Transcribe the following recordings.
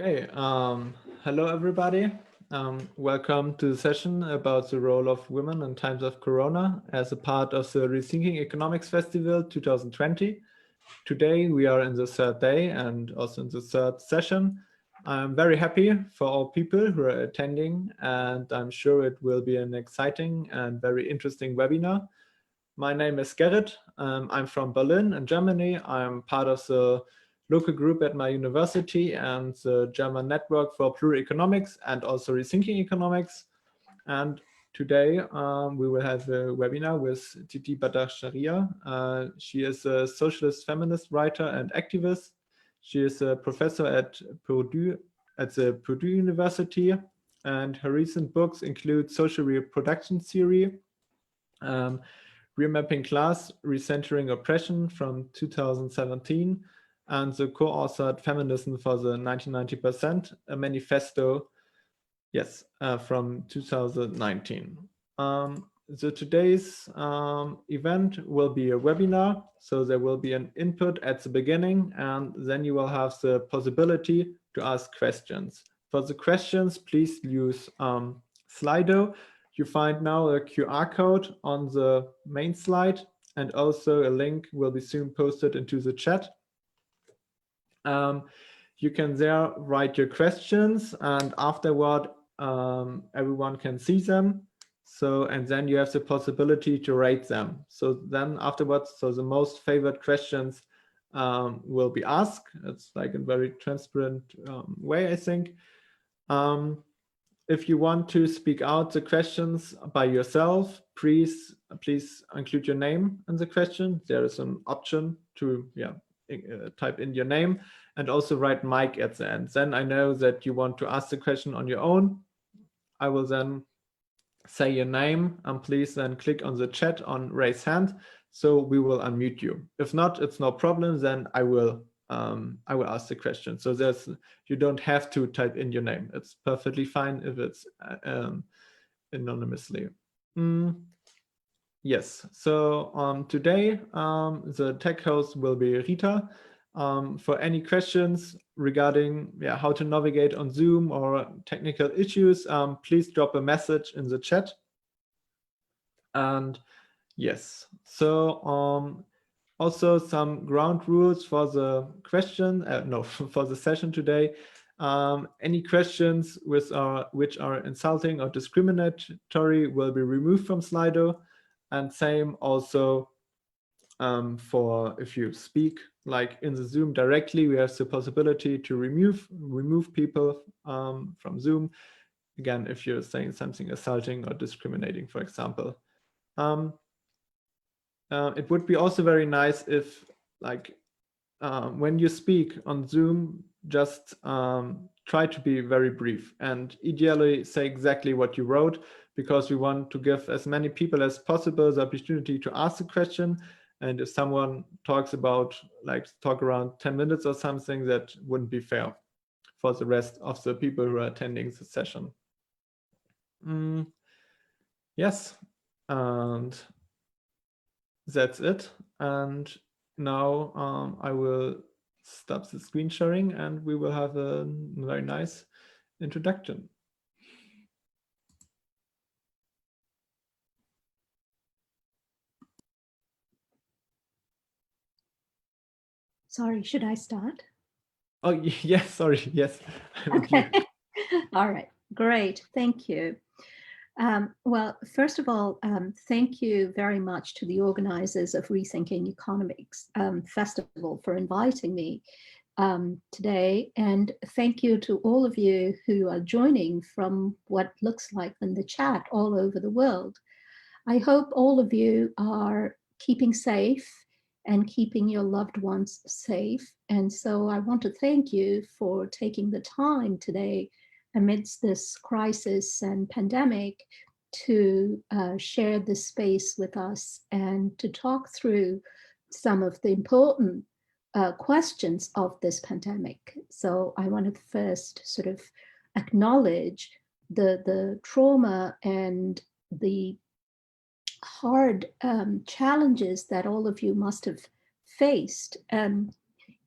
Okay, hello everybody. Welcome to the session about the role of women in times of Corona as a part of the Rethinking Economics Festival 2020. Today we are in the third day and also in the third session. I'm very happy for all people who are attending, and I'm sure it will be an exciting and very interesting webinar. My name is Gerrit. I'm from Berlin in Germany. I'm part of the local group at my university and the German Network for Plural Economics and also Rethinking Economics. And today we will have a webinar with Titi Badakhsharia. She is a socialist feminist writer and activist. She is a professor at the Purdue University, and her recent books include Social Reproduction Theory, Remapping Class, Recentering Oppression from 2017, and the co-authored Feminism for the 1990%, a manifesto, yes, from 2019. So today's event will be a webinar, so there will be an input at the beginning, and then you will have the possibility to ask questions. For the questions, please use Slido. You find now a QR code on the main slide, and also a link will be soon posted into the chat. You can there write your questions, and afterward everyone can see them. So, and then you have the possibility to rate them. So then afterwards, so the most favorite questions will be asked. It's like a very transparent way, I think. If you want to speak out the questions by yourself, please include your name in the question. There is an option to type in your name and also write mic at the end. Then I know that you want to ask the question on your own. I will then say your name, and please then click on the chat on raise hand, so we will unmute you. If not, it's no problem. Then I will ask the question. So you don't have to type in your name. It's perfectly fine if it's anonymously. Yes. So today the tech host will be Rita. For any questions regarding how to navigate on Zoom or technical issues, please drop a message in the chat. And yes, so also some ground rules for the question, for the session today. Any questions which are insulting or discriminatory will be removed from Slido, and same also for if you speak like in the Zoom directly, we have the possibility to remove people from Zoom. Again, if you're saying something assaulting or discriminating, for example. It would be also very nice if, like, when you speak on Zoom, just try to be very brief and ideally say exactly what you wrote, because we want to give as many people as possible the opportunity to ask a question. And if someone talks talk around 10 minutes or something, that wouldn't be fair for the rest of the people who are attending the session. Yes, and that's it. And now I will stop the screen sharing and we will have a very nice introduction. Sorry, should I start? Oh, yes, sorry, yes. Okay. All right, great, thank you. Well, first of all, thank you very much to the organizers of Rethinking Economics Festival for inviting me today. And thank you to all of you who are joining from what looks like in the chat all over the world. I hope all of you are keeping safe and keeping your loved ones safe. And so I want to thank you for taking the time today amidst this crisis and pandemic to share this space with us and to talk through some of the important questions of this pandemic. So I want to first sort of acknowledge the trauma and the hard challenges that all of you must have faced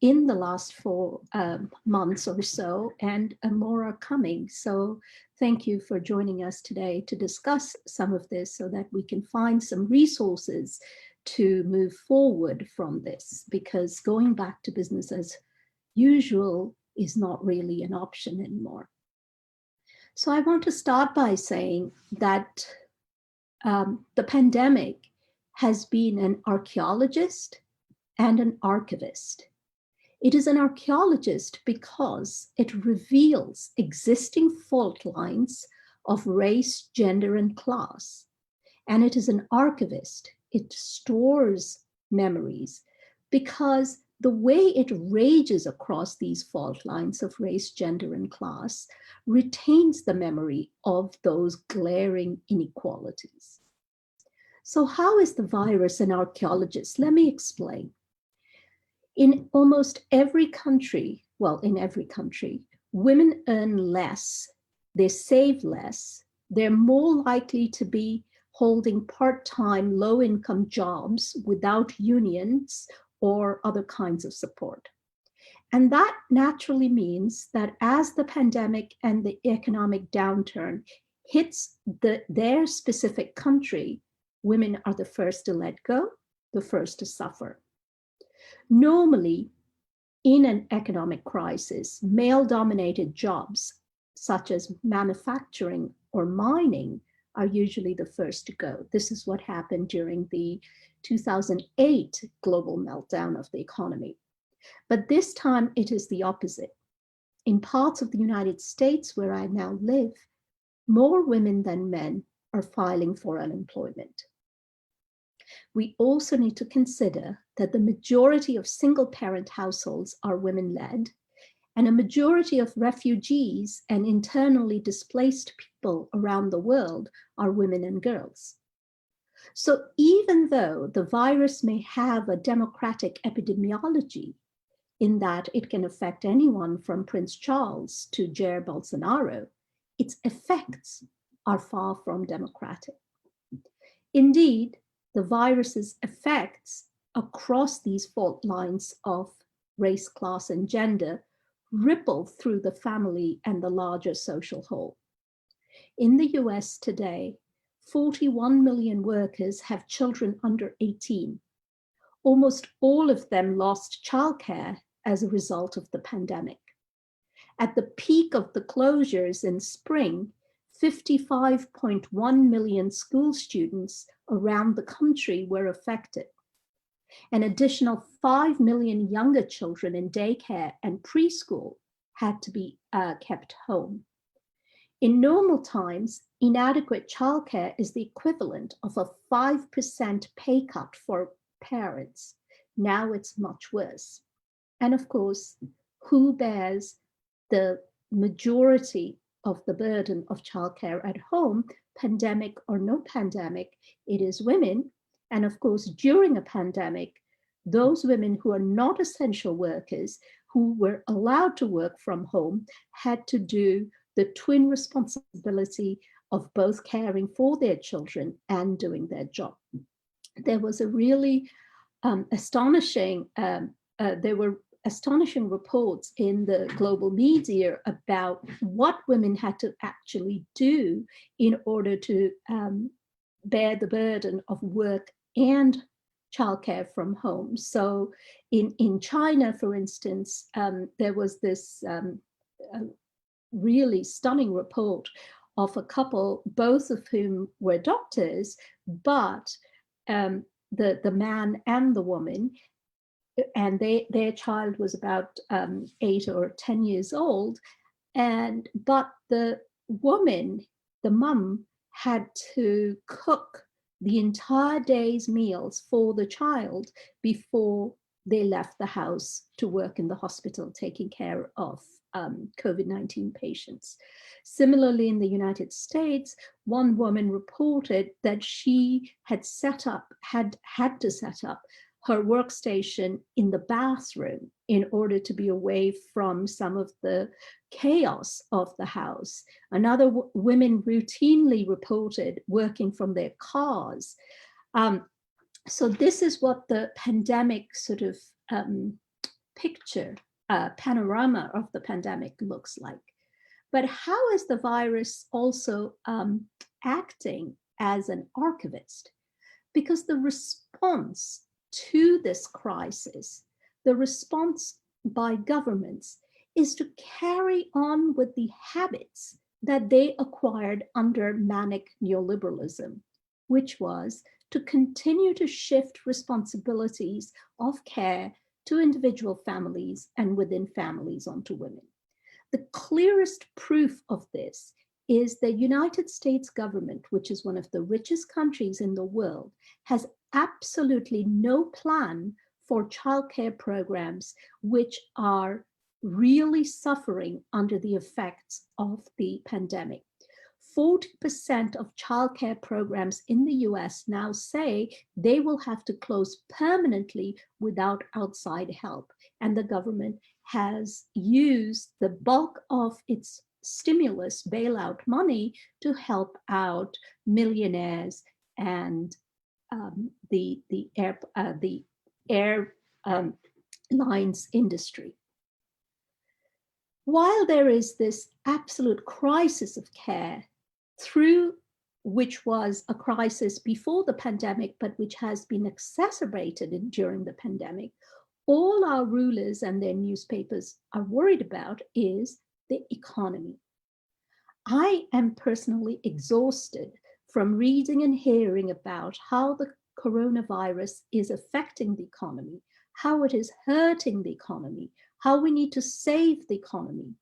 in the last 4 months or so, and more are coming. So thank you for joining us today to discuss some of this so that we can find some resources to move forward from this, because going back to business as usual is not really an option anymore. So I want to start by saying that the pandemic has been an archaeologist and an archivist. It is an archaeologist because it reveals existing fault lines of race, gender, and class. And it is an archivist. It stores memories because the way it rages across these fault lines of race, gender, and class retains the memory of those glaring inequalities. So how is the virus an archaeologist? Let me explain. In almost every country, well, in every country, women earn less, they save less, they're more likely to be holding part-time, low-income jobs without unions or other kinds of support. And that naturally means that as the pandemic and the economic downturn hits their specific country, women are the first to let go, the first to suffer. Normally, in an economic crisis, male-dominated jobs, such as manufacturing or mining, are usually the first to go. This is what happened during the 2008 global meltdown of the economy. But this time it is the opposite. In parts of the United States where I now live, more women than men are filing for unemployment. We also need to consider that the majority of single-parent households are women-led, and a majority of refugees and internally displaced people around the world are women and girls. So even though the virus may have a democratic epidemiology, in that it can affect anyone from Prince Charles to Jair Bolsonaro, its effects are far from democratic. Indeed, the virus's effects across these fault lines of race, class, and gender ripple through the family and the larger social whole. In the US today, 41 million workers have children under 18. Almost all of them lost childcare as a result of the pandemic. At the peak of the closures in spring, 55.1 million school students around the country were affected. An additional 5 million younger children in daycare and preschool had to be kept home. In normal times, inadequate childcare is the equivalent of a 5% pay cut for parents. Now it's much worse. And of course, who bears the majority of the burden of childcare at home, pandemic or no pandemic? It is women. And of course, during a pandemic, those women who are not essential workers, who were allowed to work from home, had to do the twin responsibility of both caring for their children and doing their job. There was a really astonishing reports in the global media about what women had to actually do in order to bear the burden of work and childcare from home. So in China, for instance, there was this really stunning report of a couple, both of whom were doctors, but the man and the woman, and their child was about 8 or 10 years old, but the woman, the mum, had to cook the entire day's meals for the child before they left the house to work in the hospital taking care of COVID-19 patients. Similarly, in the United States, one woman reported that she had had to set up her workstation in the bathroom in order to be away from some of the chaos of the house. Another women routinely reported working from their cars. So this is what the pandemic sort of picture, panorama of the pandemic looks like. But how is the virus also acting as an archivist? Because the response to this crisis, the response by governments, is to carry on with the habits that they acquired under manic neoliberalism, which was to continue to shift responsibilities of care to individual families and within families onto women. The clearest proof of this is the United States government, which is one of the richest countries in the world, has absolutely no plan for childcare programs which are really suffering under the effects of the pandemic. 40% of childcare programs in the US now say they will have to close permanently without outside help. And the government has used the bulk of its stimulus bailout money to help out millionaires and the airlines industry. While there is this absolute crisis of care, through which was a crisis before the pandemic, but which has been exacerbated during the pandemic, all our rulers and their newspapers are worried about is the economy. I am personally exhausted from reading and hearing about how the coronavirus is affecting the economy, how it is hurting the economy, how we need to save the economy.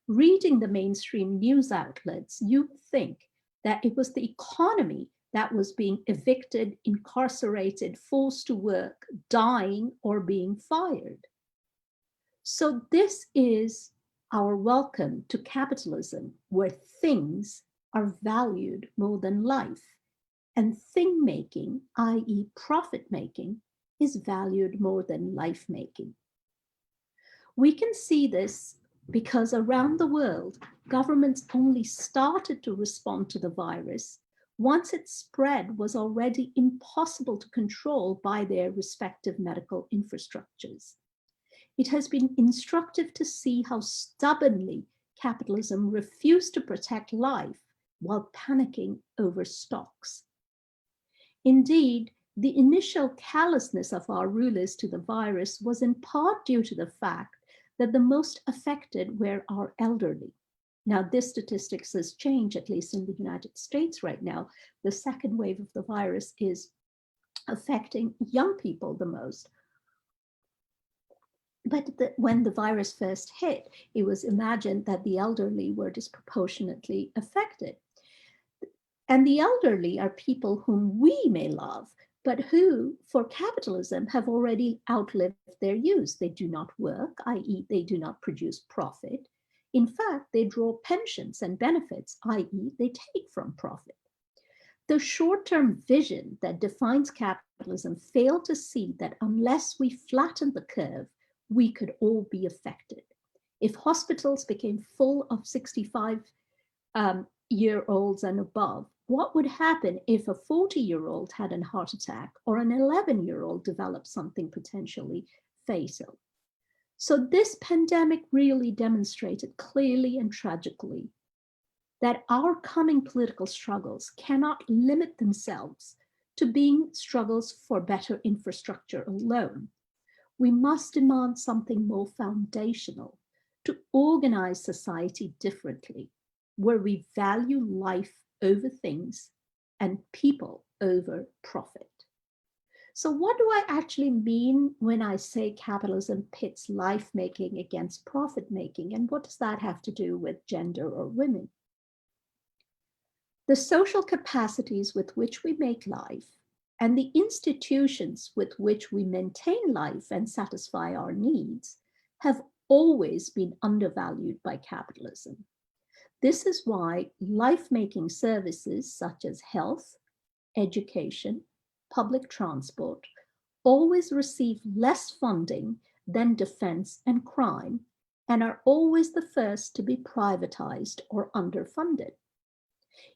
Reading the mainstream news outlets, you think that it was the economy that was being evicted, incarcerated, forced to work, dying, or being fired. So this is our welcome to capitalism, where things are valued more than life, and thing-making, i.e. profit-making, is valued more than life-making. We can see this because around the world, governments only started to respond to the virus once its spread was already impossible to control by their respective medical infrastructures. It has been instructive to see how stubbornly capitalism refused to protect life while panicking over stocks. Indeed, the initial callousness of our rulers to the virus was in part due to the fact that the most affected were our elderly. Now, this statistics has changed, at least in the United States right now. The second wave of the virus is affecting young people the most. But when the virus first hit, it was imagined that the elderly were disproportionately affected. And the elderly are people whom we may love, but who, for capitalism, have already outlived their use. They do not work, i.e. they do not produce profit. In fact, they draw pensions and benefits, i.e. they take from profit. The short-term vision that defines capitalism failed to see that unless we flatten the curve, we could all be affected. If hospitals became full of 65-year-olds and above, what would happen if a 40-year-old had a heart attack or an 11-year-old developed something potentially fatal? So this pandemic really demonstrated clearly and tragically that our coming political struggles cannot limit themselves to being struggles for better infrastructure alone. We must demand something more foundational to organize society differently, where we value life over things and people over profit. So what do I actually mean when I say capitalism pits life-making against profit-making? And what does that have to do with gender or women? The social capacities with which we make life and the institutions with which we maintain life and satisfy our needs have always been undervalued by capitalism. This is why life-making services such as health, education, public transport always receive less funding than defense and crime and are always the first to be privatized or underfunded.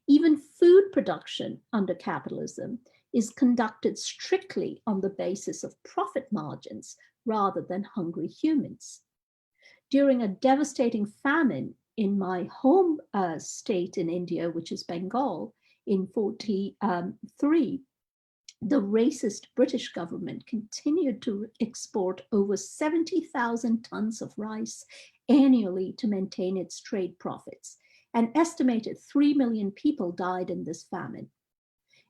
Even food production under capitalism is conducted strictly on the basis of profit margins rather than hungry humans. During a devastating famine in my home state in India, which is Bengal, in 1943, the racist British government continued to export over 70,000 tons of rice annually to maintain its trade profits. An estimated 3 million people died in this famine.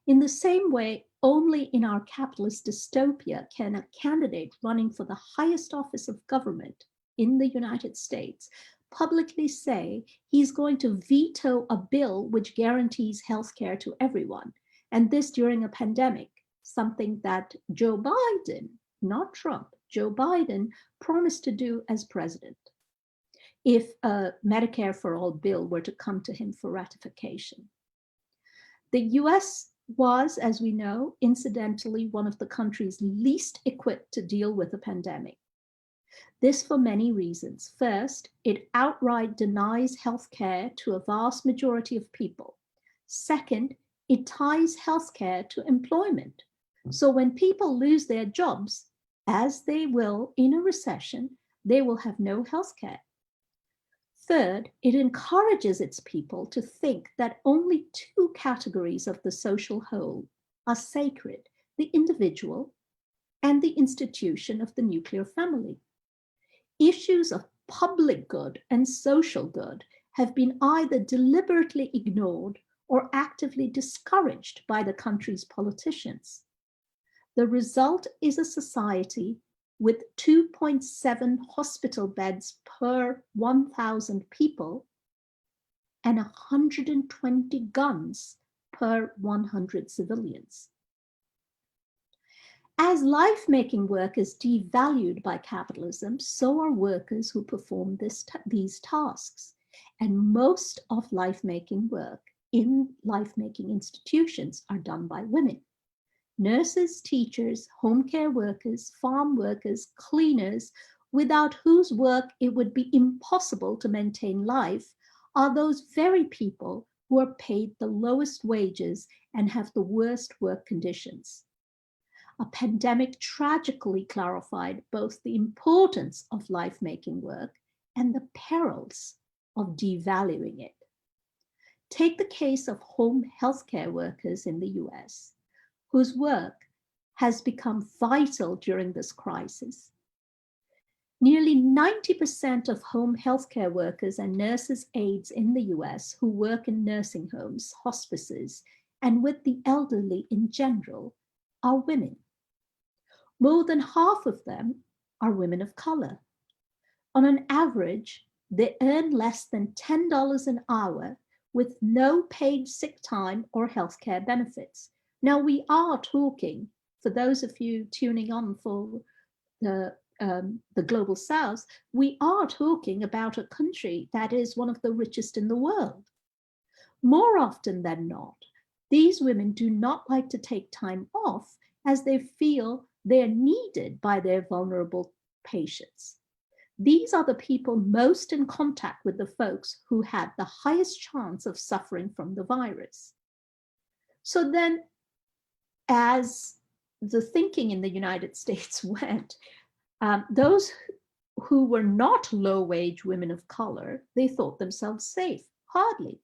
In the same way, only in our capitalist dystopia can a candidate running for the highest office of government in the United States publicly say he's going to veto a bill which guarantees health care to everyone, and this during a pandemic, something that Joe Biden, not Trump, Joe Biden promised to do as president if a Medicare for All bill were to come to him for ratification. The US was, as we know, incidentally one of the countries least equipped to deal with a pandemic. This for many reasons. First, it outright denies healthcare to a vast majority of people. Second, it ties healthcare to employment. So when people lose their jobs, as they will in a recession, they will have no healthcare. Third, it encourages its people to think that only two categories of the social whole are sacred, the individual and the institution of the nuclear family. Issues of public good and social good have been either deliberately ignored or actively discouraged by the country's politicians. The result is a society with 2.7 hospital beds per 1,000 people and 120 guns per 100 civilians. As life-making work is devalued by capitalism, so are workers who perform these tasks. And most of life-making work in life-making institutions are done by women. Nurses, teachers, home care workers, farm workers, cleaners, without whose work it would be impossible to maintain life, are those very people who are paid the lowest wages and have the worst work conditions. A pandemic tragically clarified both the importance of life-making work and the perils of devaluing it. Take the case of home healthcare workers in the US, whose work has become vital during this crisis. Nearly 90% of home healthcare workers and nurses' aides in the US who work in nursing homes, hospices, and with the elderly in general are women. More than half of them are women of color. On an average, they earn less than $10 an hour with no paid sick time or healthcare benefits. Now, we are talking, for those of you tuning on for the Global South, we are talking about a country that is one of the richest in the world. More often than not, these women do not like to take time off as they feel they're needed by their vulnerable patients. These are the people most in contact with the folks who had the highest chance of suffering from the virus. So then, as the thinking in the United States went, those who were not low-wage women of color, they thought themselves safe. Hardly.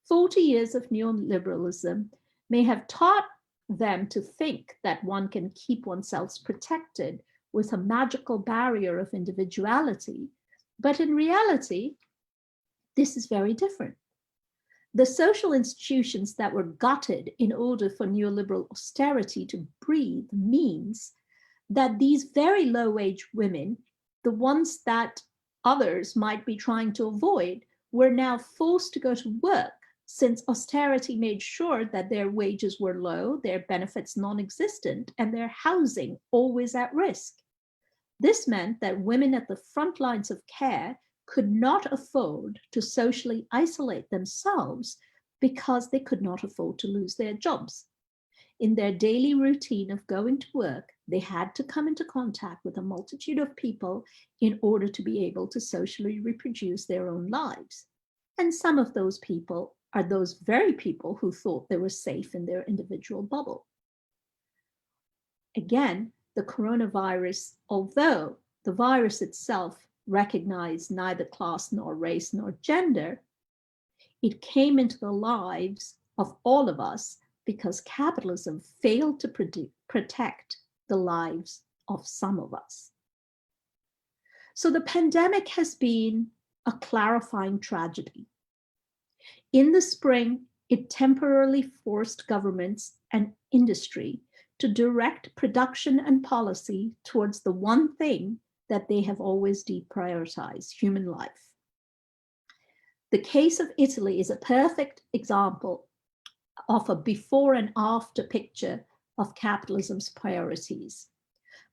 40 years of neoliberalism may have taught them to think that one can keep oneself protected with a magical barrier of individuality, but in reality, this is very different. The social institutions that were gutted in order for neoliberal austerity to breathe means that these very low-wage women, the ones that others might be trying to avoid, were now forced to go to work since austerity made sure that their wages were low, their benefits non-existent, and their housing always at risk. This meant that women at the front lines of care could not afford to socially isolate themselves because they could not afford to lose their jobs. In their daily routine of going to work, they had to come into contact with a multitude of people in order to be able to socially reproduce their own lives. And some of those people are those very people who thought they were safe in their individual bubble. Again, the coronavirus, although the virus itself recognized neither class nor race nor gender, it came into the lives of all of us because capitalism failed to protect the lives of some of us. So the pandemic has been a clarifying tragedy. In the spring, it temporarily forced governments and industry to direct production and policy towards the one thing that they have always deprioritized: human life. The case of Italy is a perfect example of a before and after picture of capitalism's priorities.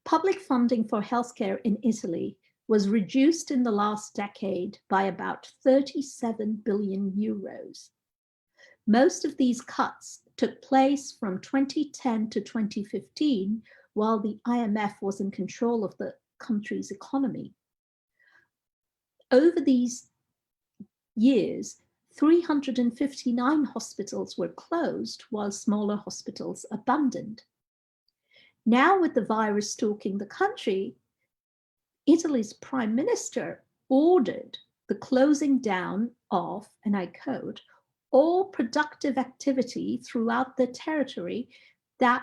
Public funding for healthcare in Italy was reduced in the last decade by about 37 billion euros. Most of these cuts took place from 2010 to 2015, while the IMF was in control of the country's economy. Over these years, 359 hospitals were closed, while smaller hospitals abandoned. Now, with the virus stalking the country, Italy's prime minister ordered the closing down of, and I quote, all productive activity throughout the territory that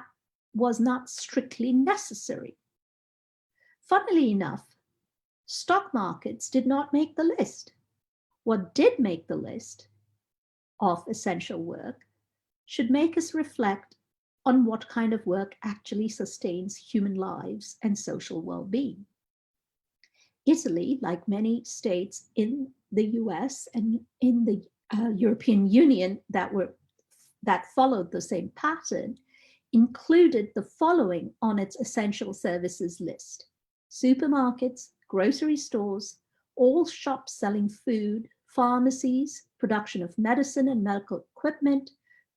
was not strictly necessary. Funnily enough, stock markets did not make the list. What did make the list of essential work should make us reflect on what kind of work actually sustains human lives and social well-being. Italy, like many states in the US and in the European Union that followed the same pattern, included the following on its essential services list: supermarkets, grocery stores, all shops selling food, pharmacies, production of medicine and medical equipment,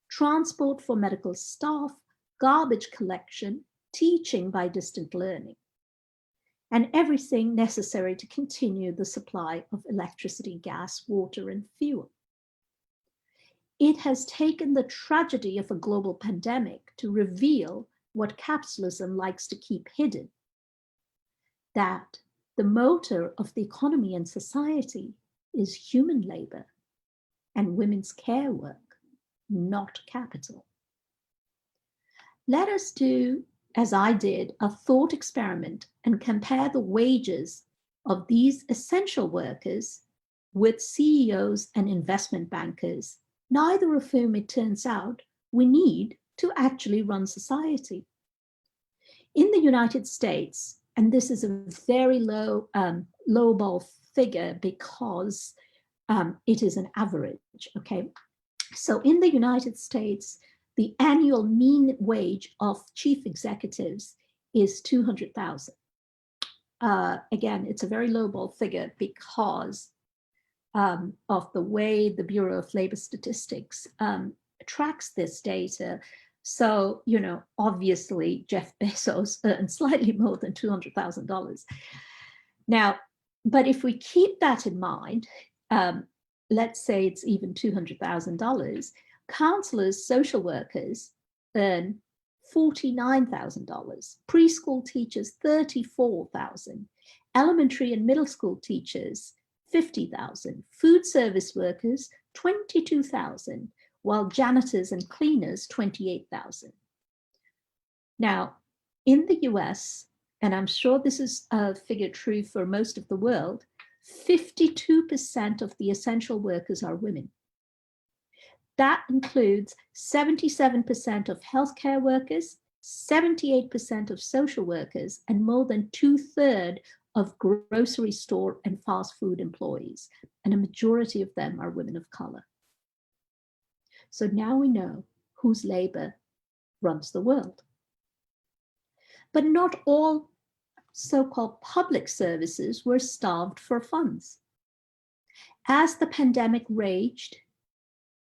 transport for medical staff, garbage collection, teaching by distant learning, and everything necessary to continue the supply of electricity, gas, water, and fuel. It has taken the tragedy of a global pandemic to reveal what capitalism likes to keep hidden: that the motor of the economy and society is human labor and women's care work, not capital. Let us do, as I did, a thought experiment and compare the wages of these essential workers with CEOs and investment bankers, neither of whom, it turns out, we need to actually run society. In the United States, and this is a very lowball figure because it is an average, okay? So in the United States, the annual mean wage of chief executives is $200,000. Again, it's a very lowball figure because of the way the Bureau of Labor Statistics tracks this data. So, you know, obviously Jeff Bezos earned slightly more than $200,000. Now, but if we keep that in mind, let's say it's even $200,000, counselors, social workers earn $49,000, preschool teachers $34,000, elementary and middle school teachers $50,000, food service workers $22,000, while janitors and cleaners $28,000. Now, in the US, and I'm sure this is a figure true for most of the world, 52% of the essential workers are women. That includes 77% of healthcare workers, 78% of social workers, and more than 2/3 of grocery store and fast food employees. And a majority of them are women of color. So now we know whose labor runs the world. But not all so-called public services were starved for funds. As the pandemic raged,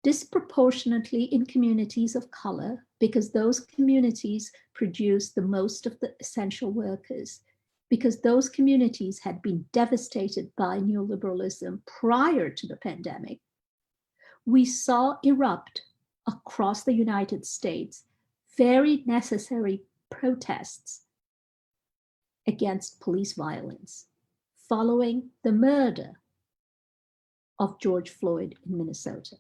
disproportionately in communities of color, because those communities produced the most of the essential workers, because those communities had been devastated by neoliberalism prior to the pandemic, we saw erupt across the United States very necessary protests against police violence following the murder of George Floyd in Minnesota.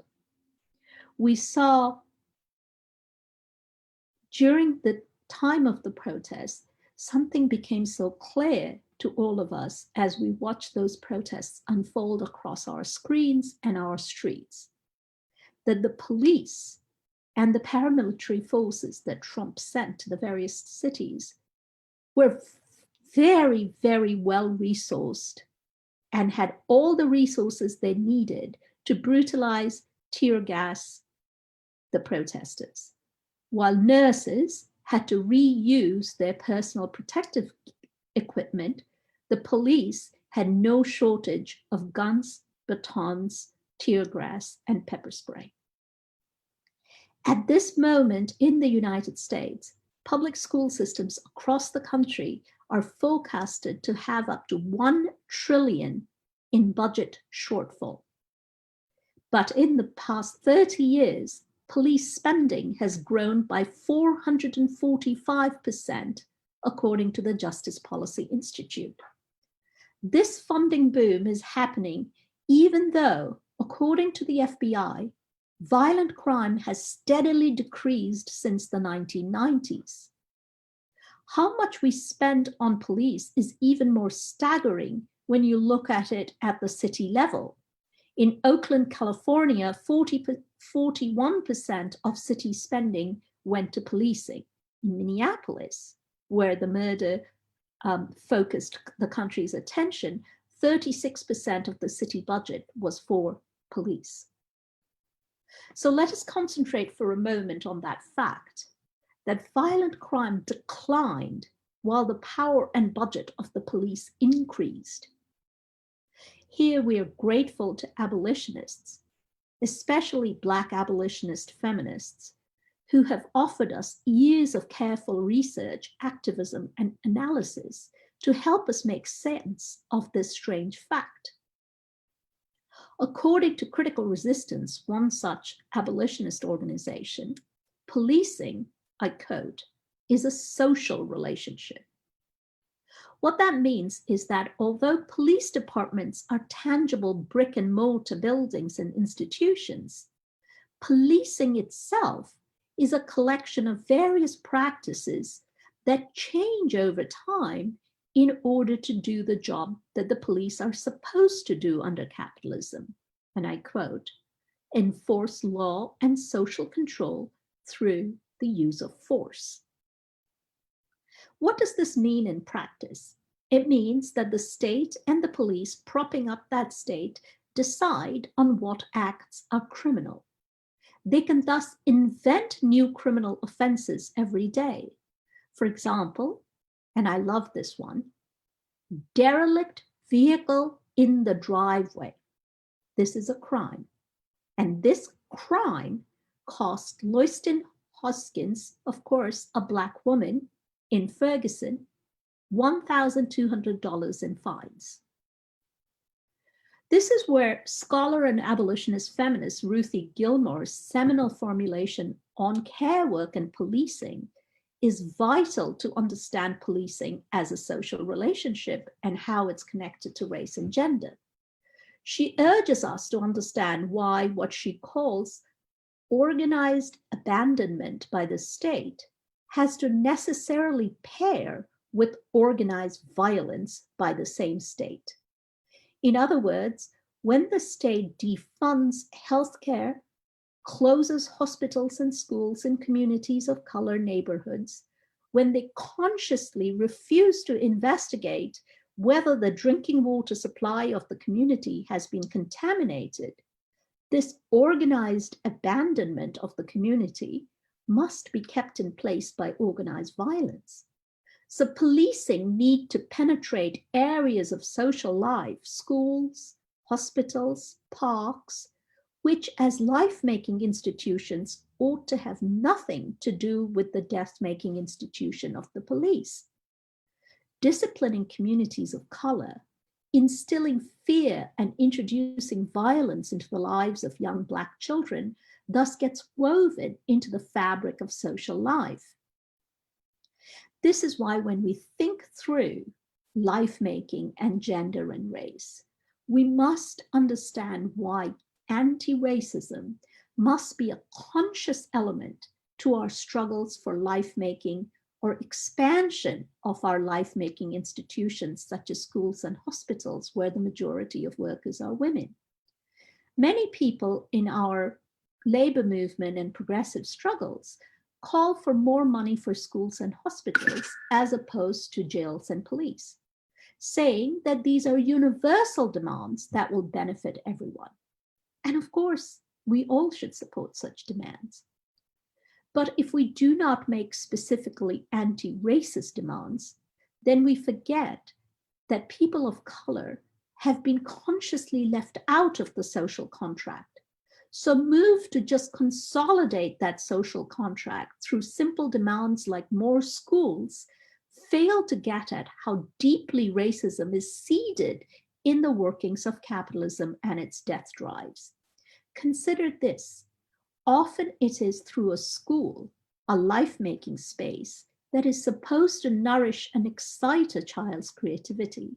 We saw during the time of the protests, something became so clear to all of us as we watched those protests unfold across our screens and our streets, that the police and the paramilitary forces that Trump sent to the various cities were very, very well resourced and had all the resources they needed to brutalize, tear gas the protesters, while nurses had to reuse their personal protective equipment. The police had no shortage of guns, batons, tear gas, and pepper spray. At this moment in the United States, public school systems across the country are forecasted to have up to $1 trillion in budget shortfall. But in the past 30 years, police spending has grown by 445%, according to the Justice Policy Institute. This funding boom is happening even though, according to the FBI, violent crime has steadily decreased since the 1990s. How much we spend on police is even more staggering when you look at it at the city level. In Oakland, California, 41% of city spending went to policing. In Minneapolis, where the murder focused the country's attention, 36% of the city budget was for police. So let us concentrate for a moment on that fact, that violent crime declined while the power and budget of the police increased. Here we are grateful to abolitionists, especially Black abolitionist feminists, who have offered us years of careful research, activism, and analysis to help us make sense of this strange fact. According to Critical Resistance, one such abolitionist organization, policing, I quote, is a social relationship. What that means is that although police departments are tangible brick and mortar buildings and institutions, policing itself is a collection of various practices that change over time in order to do the job that the police are supposed to do under capitalism. And I quote, enforce law and social control through the use of force. What does this mean in practice? It means that the state and the police propping up that state decide on what acts are criminal. They can thus invent new criminal offenses every day. For example, and I love this one, derelict vehicle in the driveway. This is a crime. And this crime cost Loyston Hoskins, of course, a Black woman in Ferguson, $1,200 in fines. This is where scholar and abolitionist feminist Ruthie Gilmore's seminal formulation on care work and policing is vital to understand policing as a social relationship and how it's connected to race and gender. She urges us to understand why what she calls organized abandonment by the state has to necessarily pair with organized violence by the same state. In other words, when the state defunds healthcare, closes hospitals and schools in communities of color neighborhoods, when they consciously refuse to investigate whether the drinking water supply of the community has been contaminated, this organized abandonment of the community must be kept in place by organized violence. So policing need to penetrate areas of social life, schools, hospitals, parks, which as life-making institutions ought to have nothing to do with the death-making institution of the police. Disciplining communities of color, instilling fear and introducing violence into the lives of young Black children thus gets woven into the fabric of social life. This is why when we think through life making and gender and race, we must understand why anti-racism must be a conscious element to our struggles for life making or expansion of our life-making institutions such as schools and hospitals where the majority of workers are women. Many people in our labor movement and progressive struggles call for more money for schools and hospitals as opposed to jails and police, saying that these are universal demands that will benefit everyone. And of course, we all should support such demands. But if we do not make specifically anti-racist demands, then we forget that people of color have been consciously left out of the social contract. So move to just consolidate that social contract through simple demands like more schools fail to get at how deeply racism is seeded in the workings of capitalism and its death drives. Consider this. Often it is through a school, a life-making space, that is supposed to nourish and excite a child's creativity,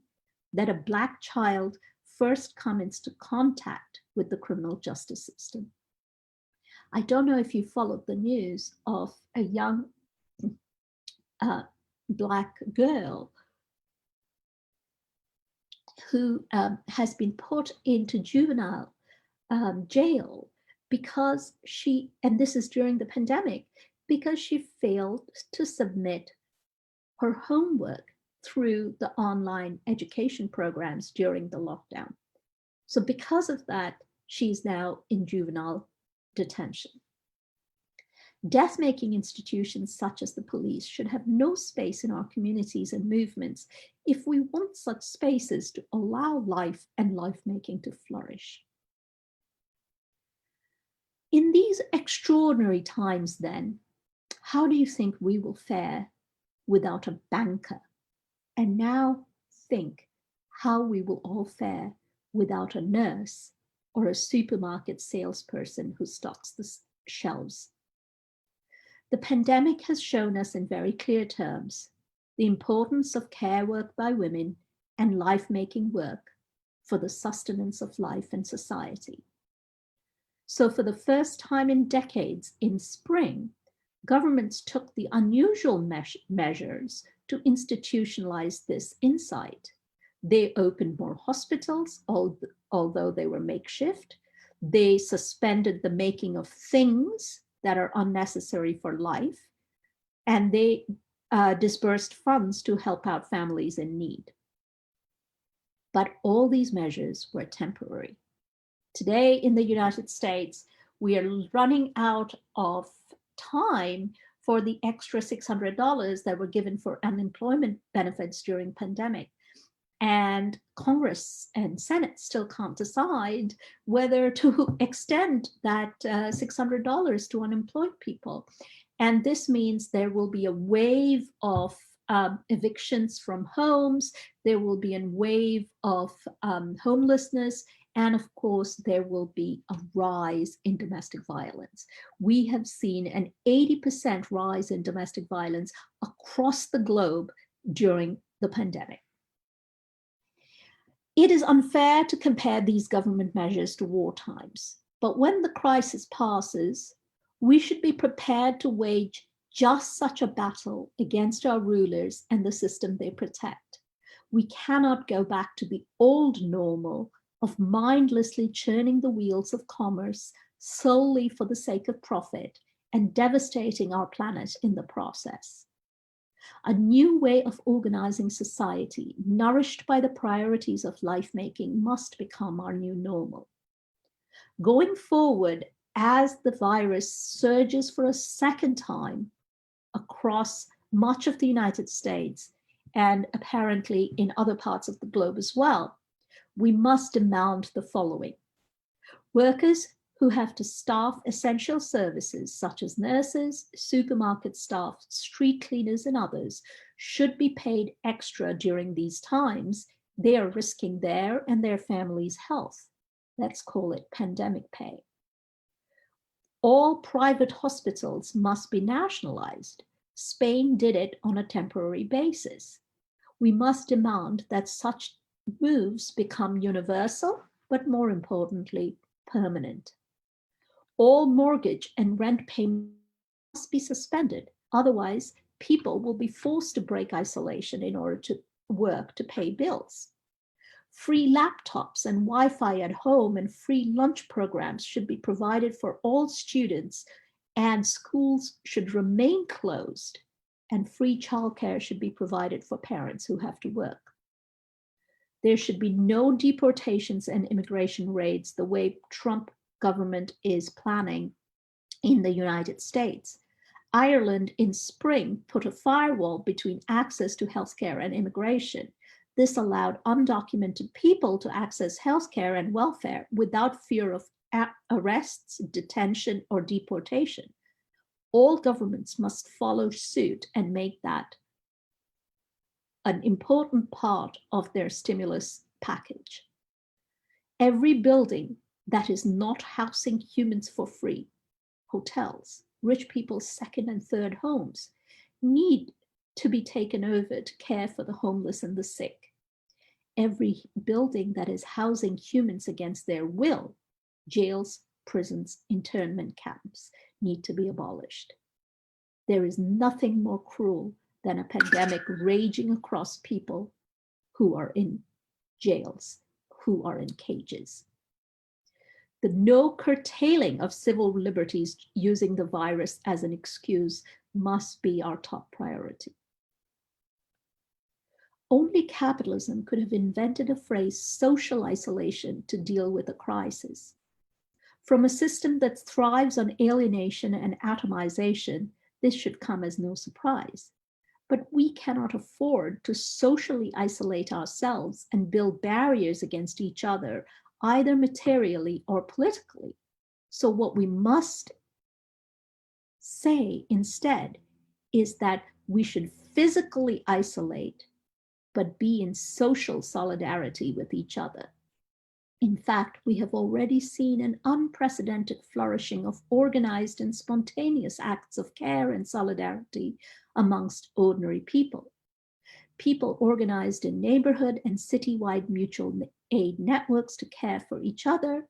that a Black child first comes into contact with the criminal justice system. I don't know if you followed the news of a young Black girl who has been put into juvenile jail because she, and this is during the pandemic, because she failed to submit her homework through the online education programs during the lockdown. So because of that, she's now in juvenile detention. Death-making institutions such as the police should have no space in our communities and movements if we want such spaces to allow life and life-making to flourish. In these extraordinary times then, how do you think we will fare without a banker? And now think how we will all fare without a nurse or a supermarket salesperson who stocks the shelves. The pandemic has shown us in very clear terms the importance of care work by women and life-making work for the sustenance of life and society. So for the first time in decades, in spring, governments took the unusual measures to institutionalize this insight. They opened more hospitals, although they were makeshift. They suspended the making of things that are unnecessary for life, and they disbursed funds to help out families in need. But all these measures were temporary. Today in the United States, we are running out of time for the extra $600 that were given for unemployment benefits during pandemic. And Congress and Senate still can't decide whether to extend that $600 to unemployed people. And this means there will be a wave of evictions from homes. There will be a wave of homelessness. And of course, there will be a rise in domestic violence. We have seen an 80% rise in domestic violence across the globe during the pandemic. It is unfair to compare these government measures to war times, but when the crisis passes, we should be prepared to wage just such a battle against our rulers and the system they protect. We cannot go back to the old normal of mindlessly churning the wheels of commerce solely for the sake of profit and devastating our planet in the process. A new way of organizing society, nourished by the priorities of life-making, must become our new normal. Going forward, as the virus surges for a second time across much of the United States and apparently in other parts of the globe as well, we must demand the following. Workers who have to staff essential services such as nurses, supermarket staff, street cleaners, and others should be paid extra during these times. They are risking their and their families' health. Let's call it pandemic pay. All private hospitals must be nationalized. Spain did it on a temporary basis. We must demand that such moves become universal, but more importantly, permanent. All mortgage and rent payments must be suspended. Otherwise, people will be forced to break isolation in order to work to pay bills. Free laptops and Wi-Fi at home and free lunch programs should be provided for all students, and schools should remain closed, and free childcare should be provided for parents who have to work. There should be no deportations and immigration raids the way Trump government is planning in the United States. Ireland in spring put a firewall between access to healthcare and immigration. This allowed undocumented people to access healthcare and welfare without fear of arrests, detention, or deportation. All governments must follow suit and make that an important part of their stimulus package. Every building that is not housing humans for free, hotels, rich people's second and third homes, need to be taken over to care for the homeless and the sick. Every building that is housing humans against their will, jails, prisons, internment camps, need to be abolished. There is nothing more cruel than a pandemic raging across people who are in jails, who are in cages. The no curtailing of civil liberties using the virus as an excuse must be our top priority. Only capitalism could have invented a phrase, social isolation, to deal with a crisis. From a system that thrives on alienation and atomization, this should come as no surprise. But we cannot afford to socially isolate ourselves and build barriers against each other, either materially or politically. So what we must say instead is that we should physically isolate, but be in social solidarity with each other. In fact, we have already seen an unprecedented flourishing of organized and spontaneous acts of care and solidarity amongst ordinary people. People organized in neighborhood and citywide mutual aid networks to care for each other.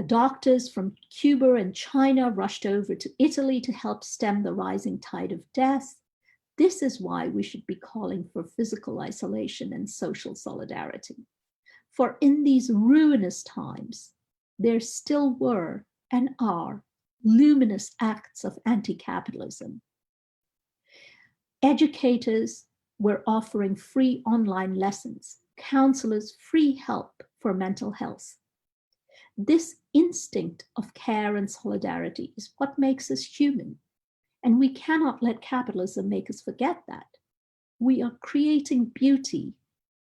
Doctors from Cuba and China rushed over to Italy to help stem the rising tide of death. This is why we should be calling for physical isolation and social solidarity. For in these ruinous times, there still were and are luminous acts of anti-capitalism. Educators were offering free online lessons, counselors free help for mental health. This instinct of care and solidarity is what makes us human, and we cannot let capitalism make us forget that. We are creating beauty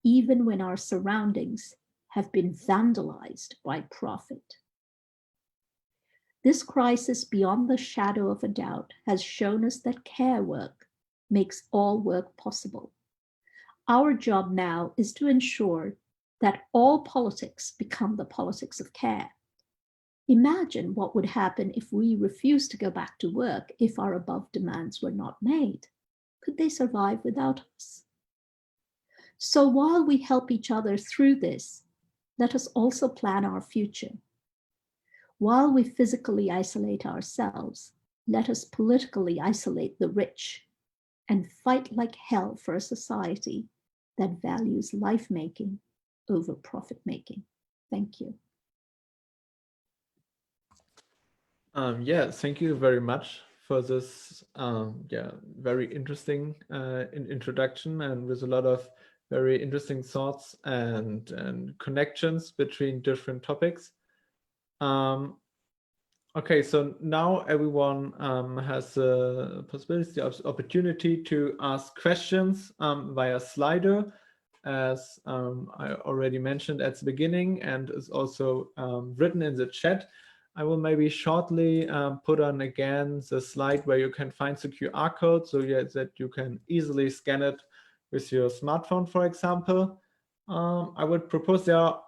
even when our surroundings have been vandalized by profit. This crisis, beyond the shadow of a doubt, has shown us that care work makes all work possible. Our job now is to ensure that all politics become the politics of care. Imagine what would happen if we refused to go back to work if our above demands were not made. Could they survive without us? So while we help each other through this, let us also plan our future. While we physically isolate ourselves, let us politically isolate the rich and fight like hell for a society that values life-making over profit-making. Thank you. Yeah, thank you very much for this very interesting introduction, and with a lot of very interesting thoughts and connections between different topics. Okay, so now everyone has the possibility of opportunity to ask questions via Slido, as I already mentioned at the beginning, and is also written in the chat. I will maybe shortly put on again the slide where you can find the QR code, so that you can easily scan it with your smartphone, for example. I would propose there are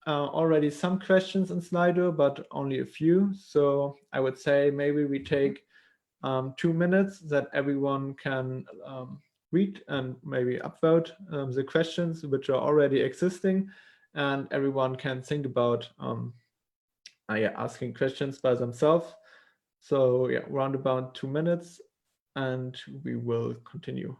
already some questions in Slido, but only a few. So I would say maybe we take 2 minutes that everyone can read and maybe upvote the questions which are already existing, and everyone can think about asking questions by themselves. So yeah, round about 2 minutes, and we will continue.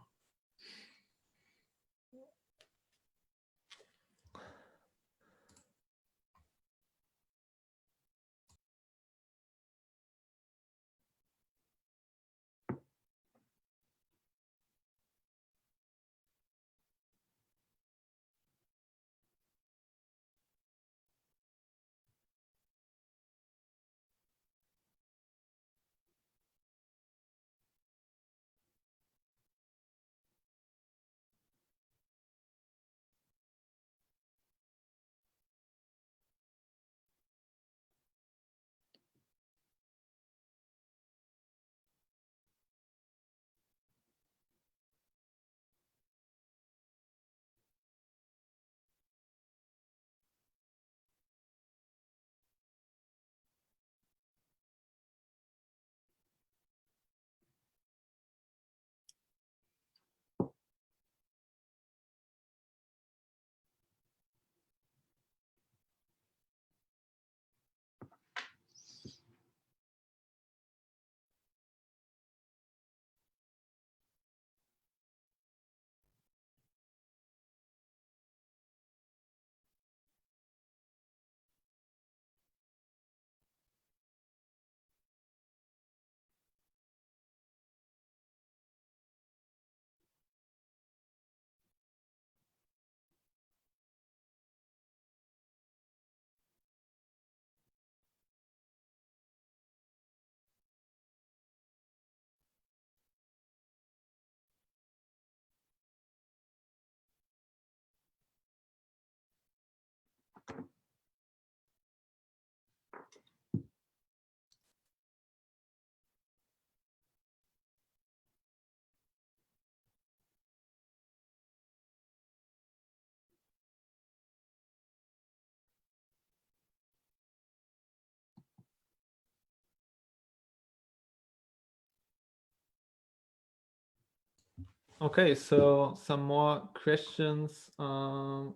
Okay, so some more questions on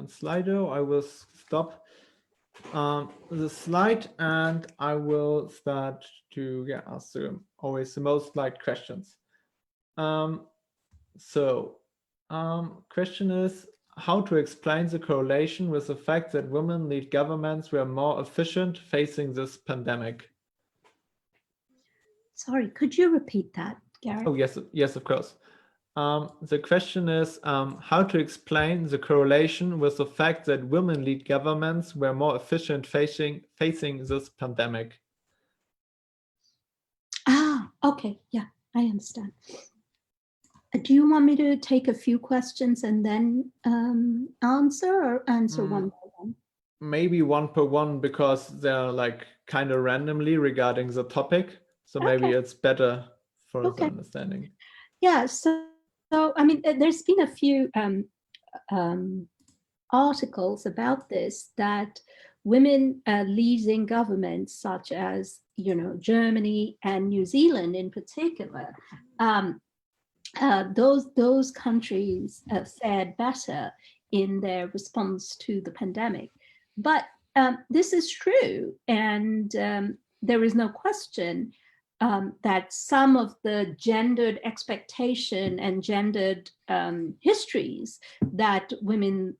Slido. I will stop the slide and I will start to ask always the most liked questions. Question is how to explain the correlation with the fact that women lead governments were more efficient facing this pandemic. Sorry, could you repeat that, Gary? Oh, yes, of course. The question is how to explain the correlation with the fact that women lead governments were more efficient facing this pandemic. Ah, okay, yeah, I understand. Do you want me to take a few questions and then answer, or answer one by one? Maybe one per one, because they're like kind of randomly regarding the topic. So maybe it's better for the understanding. Yeah, so I mean, there's been a few articles about this, that women leading governments such as, you know, Germany and New Zealand in particular, those countries fared better in their response to the pandemic. But this is true, and there is no question that some of the gendered expectation and gendered histories that women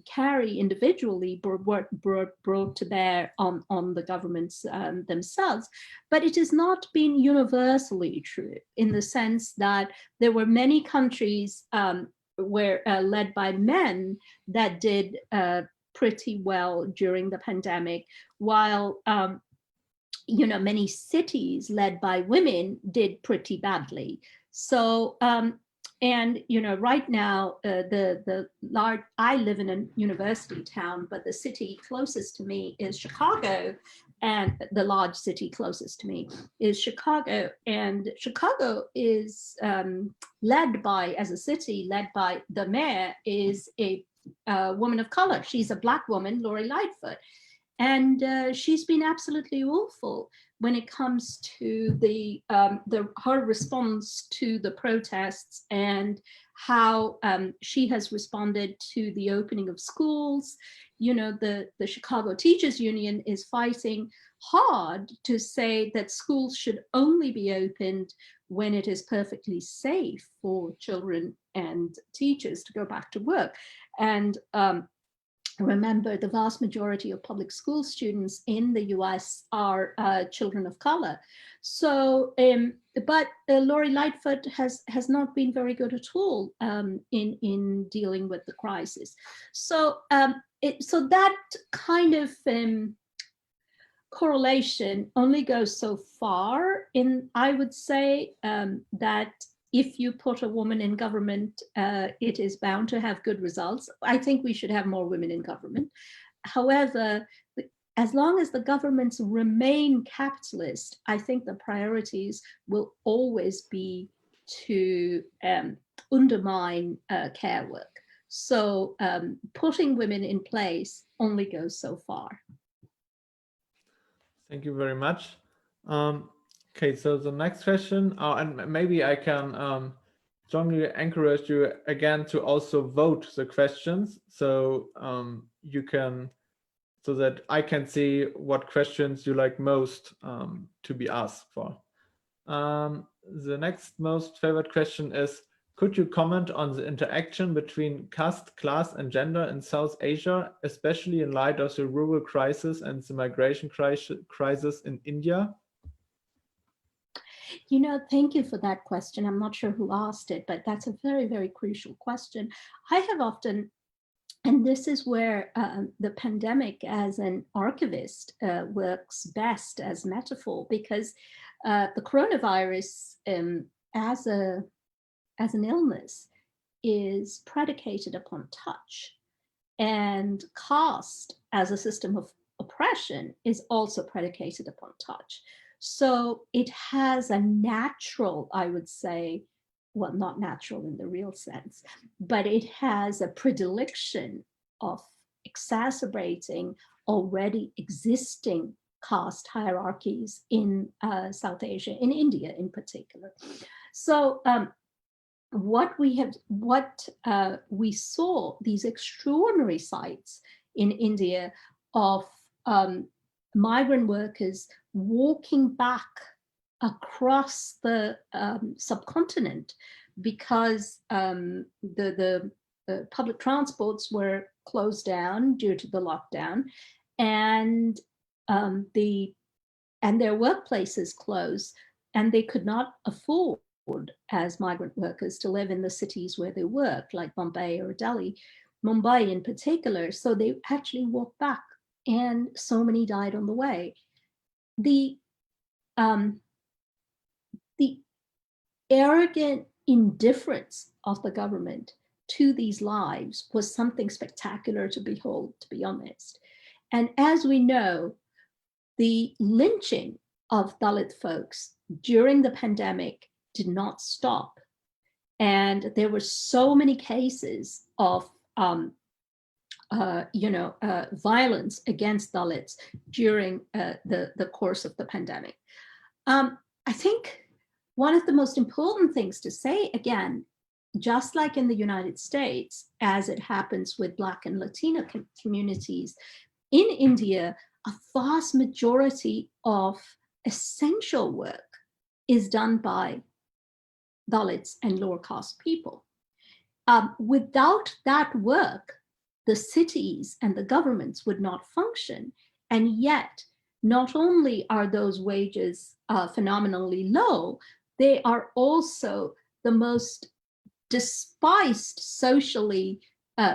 carry individually brought to bear on the governments themselves. But it has not been universally true, in the sense that there were many countries where led by men that did pretty well during the pandemic, while you know, many cities led by women did pretty badly. So, and you know, right now, the large, I live in a university town, but the city closest to me is Chicago, and the large city closest to me is Chicago, and Chicago is led by, as a city, led by the mayor is a woman of color. She's a Black woman, Lori Lightfoot. And she's been absolutely awful when it comes to her response to the protests and how she has responded to the opening of schools. You know, the Chicago Teachers Union is fighting hard to say that schools should only be opened when it is perfectly safe for children and teachers to go back to work. And remember, the vast majority of public school students in the US are children of color. So, but Lori Lightfoot has not been very good at all in dealing with the crisis. So, so that kind of correlation only goes so far. I would say that if you put a woman in government, it is bound to have good results. I think we should have more women in government. However, as long as the governments remain capitalist, I think the priorities will always be to undermine care work. So putting women in place only goes so far. Thank you very much. Okay, so the next question, and maybe I can strongly encourage you again to also vote the questions, so you can, so that I can see what questions you like most to be asked for. The next most favorite question is, could you comment on the interaction between caste, class, and gender in South Asia, especially in light of the rural crisis and the migration crisis in India? You know, thank you for that question. I'm not sure who asked it, but that's a very, very crucial question. I have often, and this is where the pandemic as an archivist works best as metaphor, because the coronavirus as an illness is predicated upon touch, and caste as a system of oppression is also predicated upon touch. So it has a natural, I would say, well, not natural in the real sense, but it has a predilection of exacerbating already existing caste hierarchies in South Asia, in India in particular. So what we saw, these extraordinary sights in India of migrant workers walking back across the subcontinent because the public transports were closed down due to the lockdown, and their workplaces closed, and they could not afford as migrant workers to live in the cities where they work, like Bombay or Delhi, Mumbai in particular. So they actually walked back, and so many died on the way. The arrogant indifference of the government to these lives was something spectacular to behold, to be honest. And as we know, the lynching of Dalit folks during the pandemic did not stop. And there were so many cases of violence against Dalits during the course of the pandemic. I think one of the most important things to say, again, just like in the United States, as it happens with Black and Latino communities, in India, a vast majority of essential work is done by Dalits and lower caste people. Without that work, the cities and the governments would not function. And yet, not only are those wages phenomenally low, they are also the most despised socially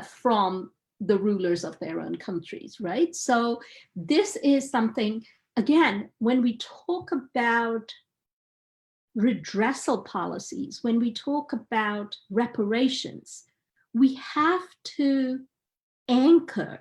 from the rulers of their own countries, right? So this is something, again, when we talk about redressal policies, when we talk about reparations, we have to anchor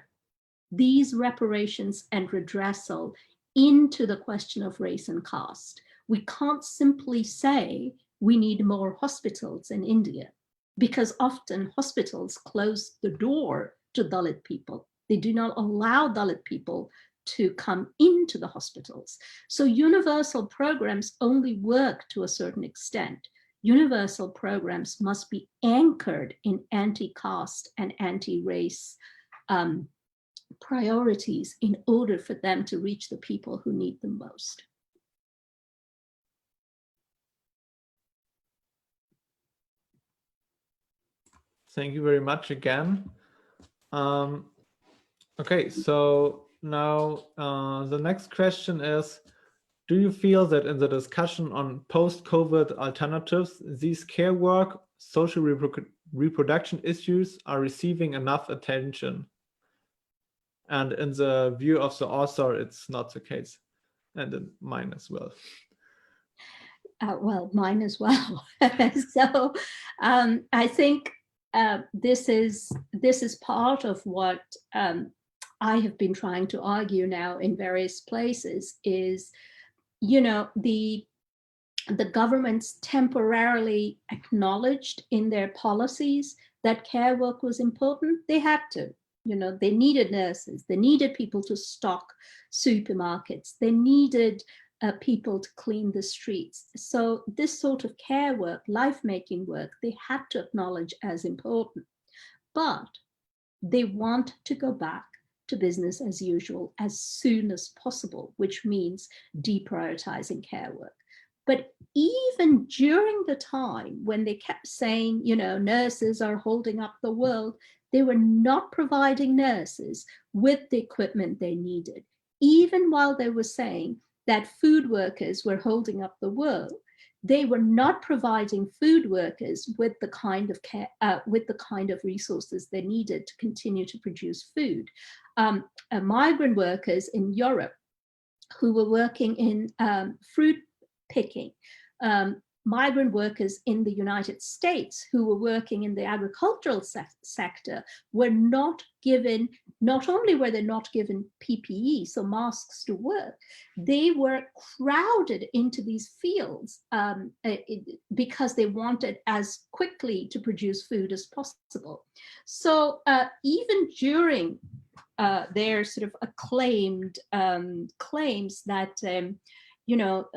these reparations and redressal into the question of race and caste. We can't simply say we need more hospitals in India, because often hospitals close the door to Dalit people. They do not allow Dalit people to come into the hospitals. So universal programs only work to a certain extent. Universal programs must be anchored in anti-caste and anti-race priorities in order for them to reach the people who need them most. Thank you very much again. Okay, so now the next question is, do you feel that in the discussion on post-COVID alternatives, these care work, social reproduction issues are receiving enough attention? And in the view of the author, it's not the case, and in mine as well. Well, mine as well. So I think this is part of what I have been trying to argue now in various places is, you know, the governments temporarily acknowledged in their policies that care work was important. They had to, you know, they needed nurses, they needed people to stock supermarkets, they needed people to clean the streets. So this sort of care work, life-making work, they had to acknowledge as important. But they want to go back to business as usual as soon as possible, which means deprioritizing care work. But even during the time when they kept saying, you know, nurses are holding up the world, they were not providing nurses with the equipment they needed. Even while they were saying that food workers were holding up the world, they were not providing food workers with the kind of care, with the kind of resources they needed to continue to produce food. Migrant workers in Europe who were working in fruit picking, migrant workers in the United States who were working in the agricultural sector were not given, not only were they not given PPE, so masks to work, they were crowded into these fields because they wanted as quickly to produce food as possible. So even during their sort of acclaimed claims that you know,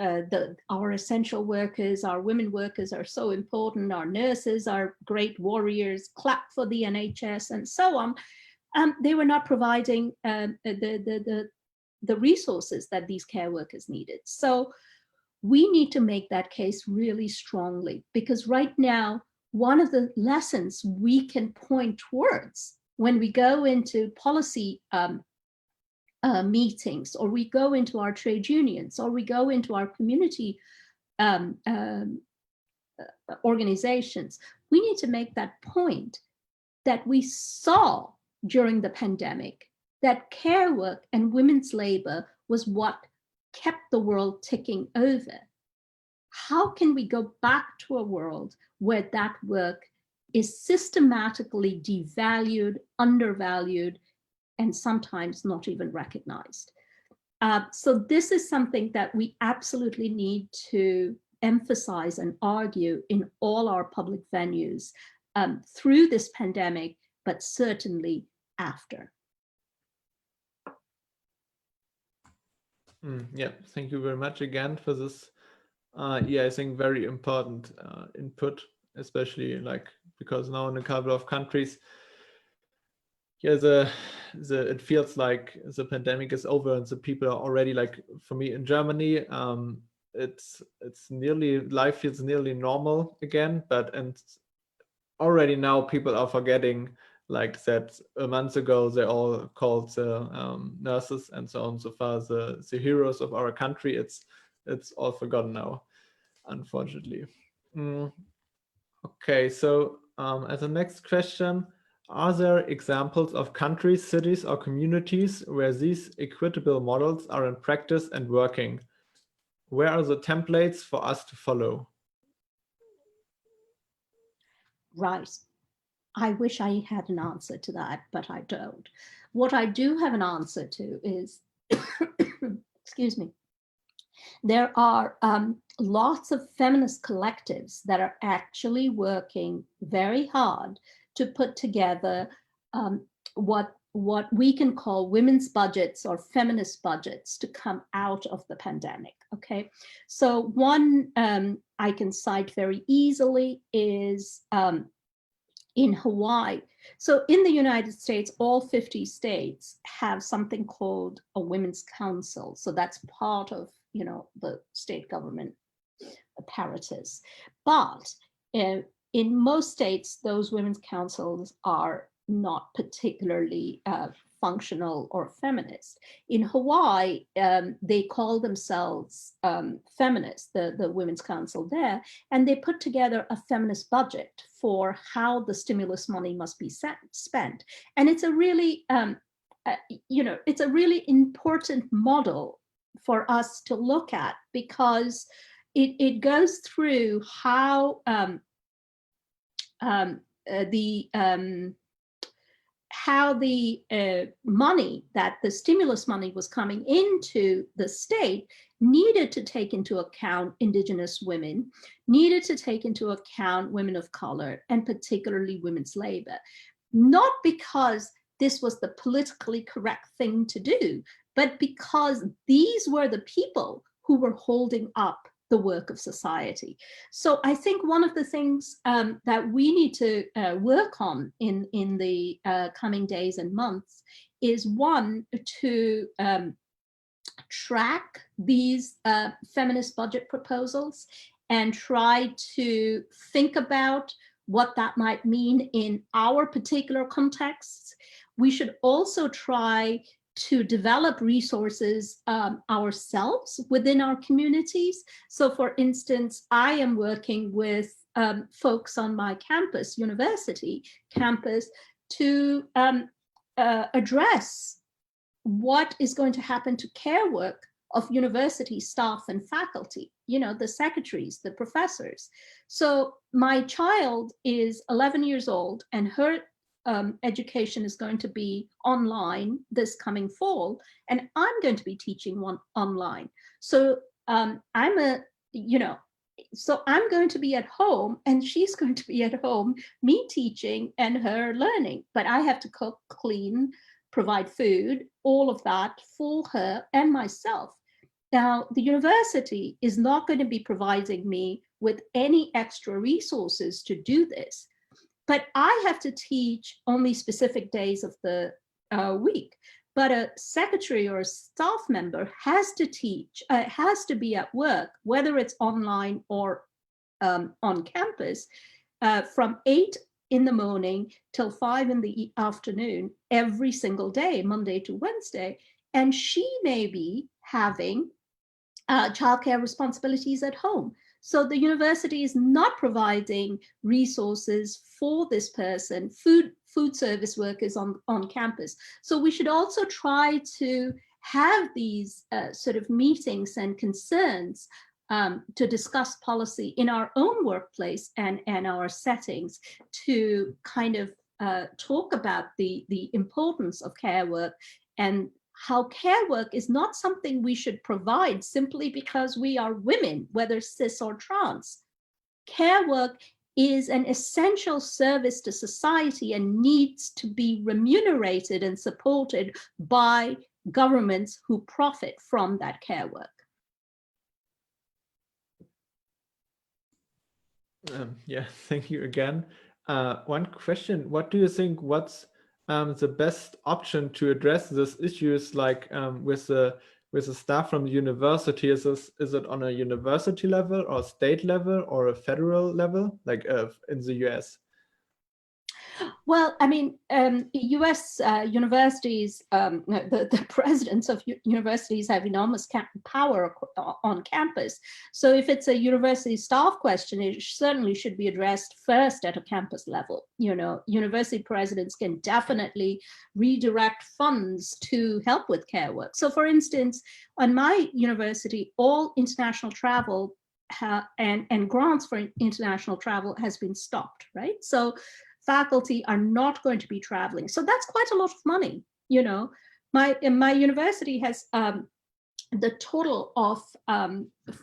our essential workers, our women workers are so important, our nurses are great warriors, clap for the NHS and so on, they were not providing the resources that these care workers needed. So we need to make that case really strongly, because right now, one of the lessons we can point towards when we go into policy meetings, or we go into our trade unions, or we go into our community organizations, we need to make that point that we saw during the pandemic that care work and women's labor was what kept the world ticking over. How can we go back to a world where that work is systematically devalued, undervalued, and sometimes not even recognized? So this is something that we absolutely need to emphasize and argue in all our public venues through this pandemic, but certainly after. Yeah, thank you very much again for this. Yeah, I think very important input, especially like because now in a couple of countries, yeah, it feels like the pandemic is over and the people are already, like for me in Germany, it's nearly, life feels nearly normal again, but and already now people are forgetting like that a month ago they all called the nurses and so on so far the heroes of our country. It's all forgotten now, unfortunately. Okay, so as a next question, are there examples of countries, cities, or communities where these equitable models are in practice and working? Where are the templates for us to follow? Right. I wish I had an answer to that, but I don't. What I do have an answer to is, excuse me, there are lots of feminist collectives that are actually working very hard to put together what what we can call women's budgets or feminist budgets to come out of the pandemic. Okay, so one I can cite very easily is in Hawaii. So in the United States, all 50 states have something called a women's council. So that's part of, you know, the state government apparatus. But in most states, those women's councils are not particularly functional or feminist. In Hawaii, they call themselves feminists, the Women's Council there, and they put together a feminist budget for how the stimulus money must be spent. And it's a really, you know, it's a really important model for us to look at, because it goes through how the money, that the stimulus money was coming into the state, needed to take into account Indigenous women, needed to take into account women of color, and particularly women's labor. Not because this was the politically correct thing to do, but because these were the people who were holding up the work of society. So I think one of the things that we need to work on in the coming days and months is, one, to track these feminist budget proposals and try to think about what that might mean in our particular contexts. We should also try to develop resources ourselves within our communities. So for instance, I am working with folks on my campus, university campus, to address what is going to happen to care work of university staff and faculty, you know, the secretaries, the professors. So my child is 11 years old, and her education is going to be online this coming fall, and I'm going to be teaching one online. So I'm going to be at home, and she's going to be at home, me teaching and her learning. But I have to cook, clean, provide food, all of that for her and myself. Now, the university is not going to be providing me with any extra resources to do this. But I have to teach only specific days of the week. But a secretary or a staff member has to teach, has to be at work, whether it's online or on campus, from 8 in the morning till 5 in the afternoon, every single day, Monday to Wednesday. And she may be having childcare responsibilities at home. So the university is not providing resources for this person, food service workers on campus. So we should also try to have these sort of meetings and concerns to discuss policy in our own workplace and our settings, to kind of talk about the importance of care work, and how care work is not something we should provide simply because we are women, whether cis or trans. Care work is an essential service to society and needs to be remunerated and supported by governments who profit from that care work. Yeah, thank you again. One question: what do you think? What's the best option to address these issues, like with the staff from the university? Is it on a university level or state level or a federal level, like in the US? Well, I mean, US universities, the presidents of universities have enormous power on campus. So if it's a university staff question, it certainly should be addressed first at a campus level. You know, university presidents can definitely redirect funds to help with care work. So for instance, on my university, all international travel and grants for international travel has been stopped, right? So faculty are not going to be traveling. So that's quite a lot of money. You know, my university has the total of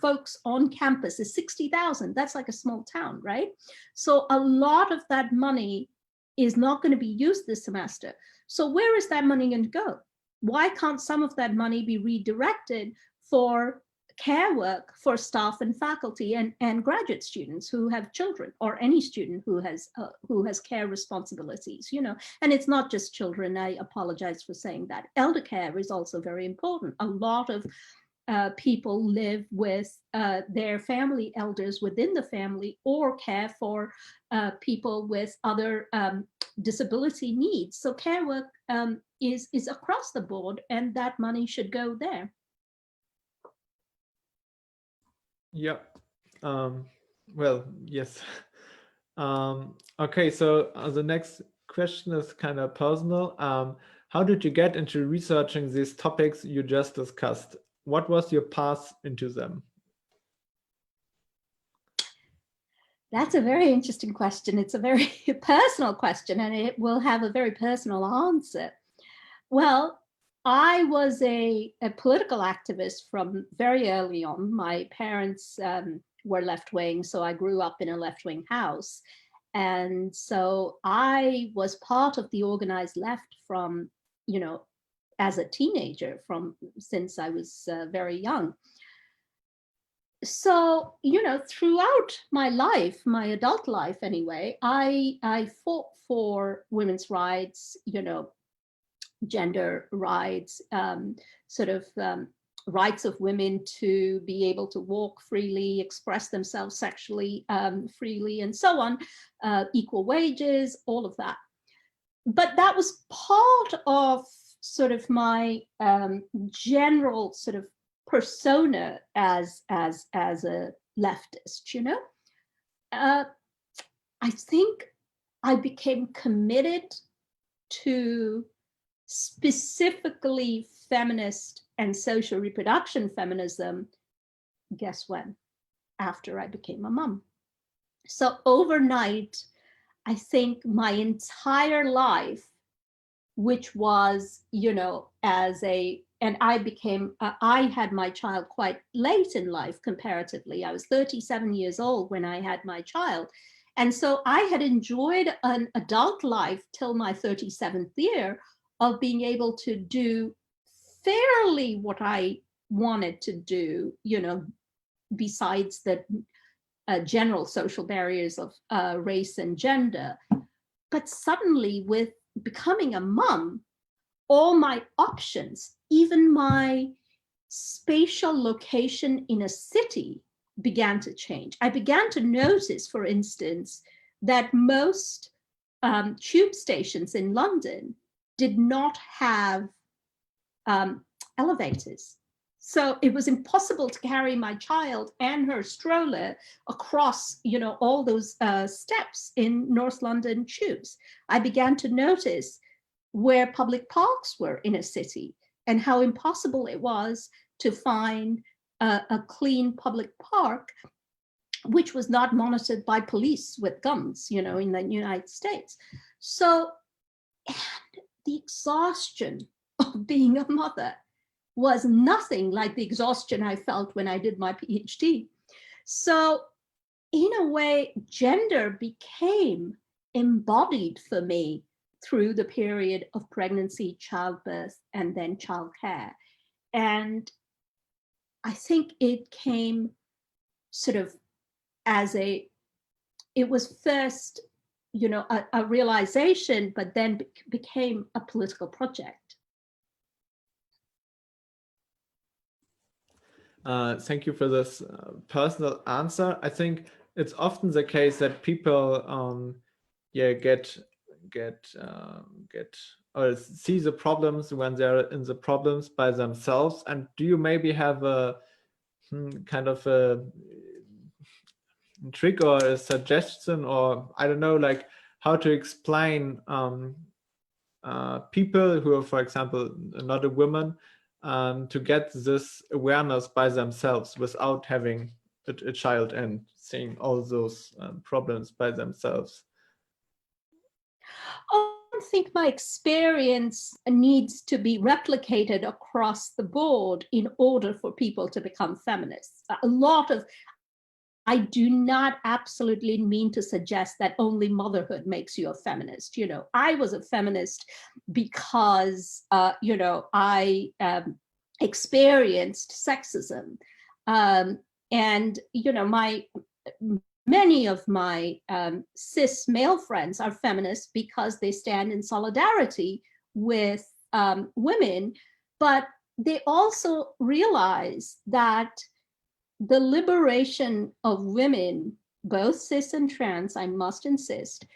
folks on campus is 60,000. That's like a small town, right? So a lot of that money is not going to be used this semester. So where is that money going to go? Why can't some of that money be redirected for care work for staff and faculty and graduate students who have children, or any student who has care responsibilities, and it's not just children. I apologize for saying that. Elder care is also very important. A lot of people live with their family elders within the family, or care for people with other disability needs. So care work is across the board, and that money should go there. Yeah. Well, yes. Okay, so the next question is kind of personal. How did you get into researching these topics you just discussed? What was your path into them? That's a very interesting question. It's a very personal question, and it will have a very personal answer. Well, I was a political activist from very early on. My parents were left-wing, so I grew up in a left-wing house. And so I was part of the organized left from, as a teenager, since I was very young. So, throughout my life, my adult life anyway, I fought for women's rights, gender rights, rights of women to be able to walk freely, express themselves sexually freely, and so on, equal wages, all of that. But that was part of sort of my general sort of persona as a leftist, I think I became committed to specifically feminist and social reproduction feminism, guess when? After I became a mom. So overnight, I think my entire life, which was, and I had my child quite late in life comparatively. I was 37 years old when I had my child. And so I had enjoyed an adult life till my 37th year of being able to do fairly what I wanted to do, besides the general social barriers of race and gender. But suddenly, with becoming a mom, all my options, even my spatial location in a city, began to change. I began to notice, for instance, that most tube stations in London did not have elevators. So it was impossible to carry my child and her stroller across, all those steps in North London tubes. I began to notice where public parks were in a city and how impossible it was to find a clean public park which was not monitored by police with guns, in the United States. So, and the exhaustion of being a mother was nothing like the exhaustion I felt when I did my PhD. So in a way, gender became embodied for me through the period of pregnancy, childbirth, and then childcare. And I think it came sort of it was first, a realization, but then became a political project. Thank you for this personal answer. I think it's often the case that people, get or see the problems when they're in the problems by themselves. And do you maybe have a kind of a trick or a suggestion, or I don't know, like how to explain people who are, for example, not a woman, to get this awareness by themselves without having a child and seeing all those problems by themselves? I don't think my experience needs to be replicated across the board in order for people to become feminists. I do not absolutely mean to suggest that only motherhood makes you a feminist. I was a feminist because, I experienced sexism. And, many of my cis male friends are feminists because they stand in solidarity with women, but they also realize that the liberation of women, both cis and trans, I must insist,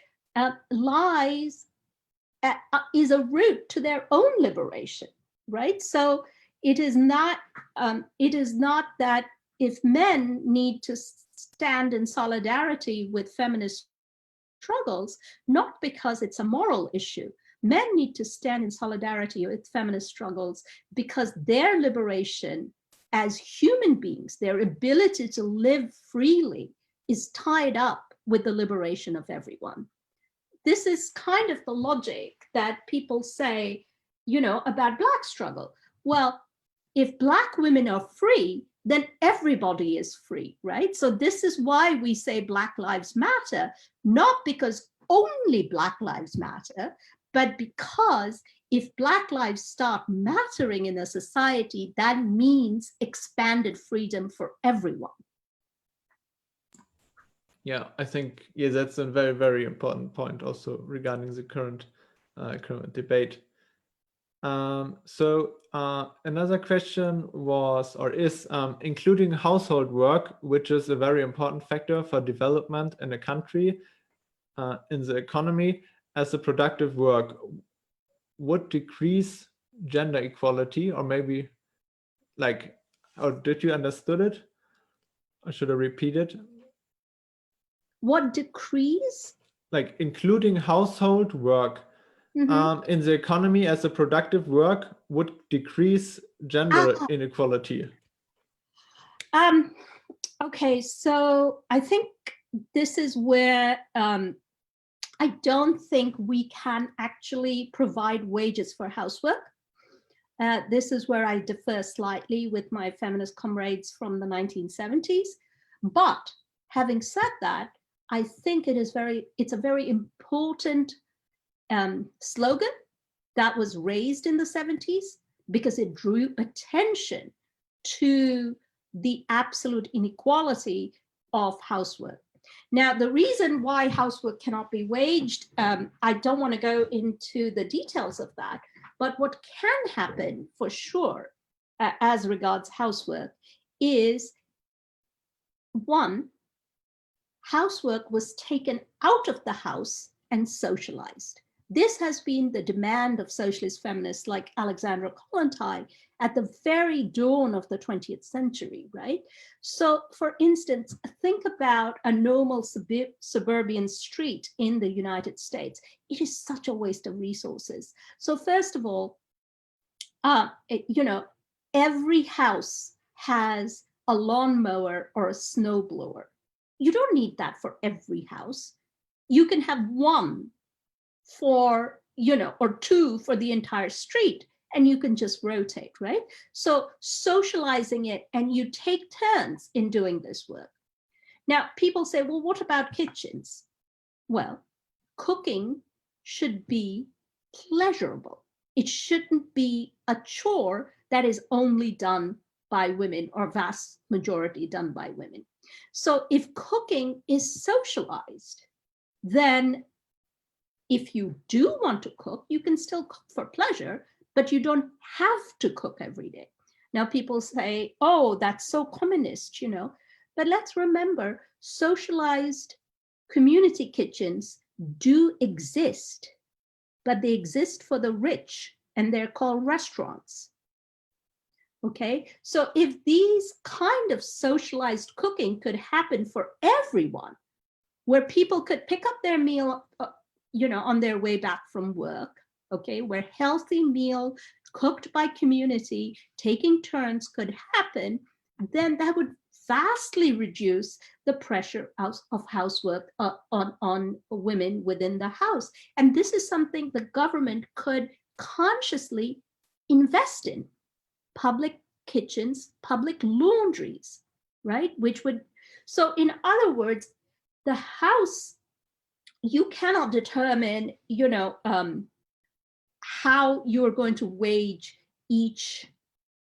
is a route to their own liberation, right? So it is not that if men need to stand in solidarity with feminist struggles, not because it's a moral issue. Men need to stand in solidarity with feminist struggles because their liberation as human beings, their ability to live freely, is tied up with the liberation of everyone. This is kind of the logic that people say, about Black struggle. Well, if Black women are free, then everybody is free, right? So this is why we say Black Lives Matter, not because only Black Lives Matter, but because if Black lives start mattering in a society, that means expanded freedom for everyone. Yeah, I think, that's a very, very important point also regarding the current debate. So another question was, or is, including household work, which is a very important factor for development in a country, in the economy, as a productive work, would decrease gender equality, or maybe or did you understood it? Or should I repeat it? What decrease? Like including household work in the economy as a productive work would decrease gender inequality. Okay, so I think this is where I don't think we can actually provide wages for housework. This is where I differ slightly with my feminist comrades from the 1970s. But having said that, I think it's a very important slogan that was raised in the 70s because it drew attention to the absolute inequality of housework. Now, the reason why housework cannot be waged, I don't want to go into the details of that, but what can happen for sure as regards housework is, one, housework was taken out of the house and socialized. This has been the demand of socialist feminists like Alexandra Kollontai at the very dawn of the 20th century, right? So for instance, think about a normal suburban street in the United States. It is such a waste of resources. So first of all, every house has a lawnmower or a snowblower. You don't need that for every house. You can have one for, or two for the entire street, and you can just rotate, right? So socializing it, and you take turns in doing this work. Now, people say, well, what about kitchens? Well, cooking should be pleasurable. It shouldn't be a chore that is only done by women, or vast majority done by women. So if cooking is socialized, then if you do want to cook, you can still cook for pleasure, but you don't have to cook every day. Now people say, oh, that's so communist, but let's remember, socialized community kitchens do exist, but they exist for the rich, and they're called restaurants. Okay, so if these kind of socialized cooking could happen for everyone, where people could pick up their meal, on their way back from work, okay, where healthy meal cooked by community, taking turns could happen, then that would vastly reduce the pressure of housework on women within the house. And this is something the government could consciously invest in. Public kitchens, public laundries, right? So in other words, the house, you cannot determine, how you're going to wage each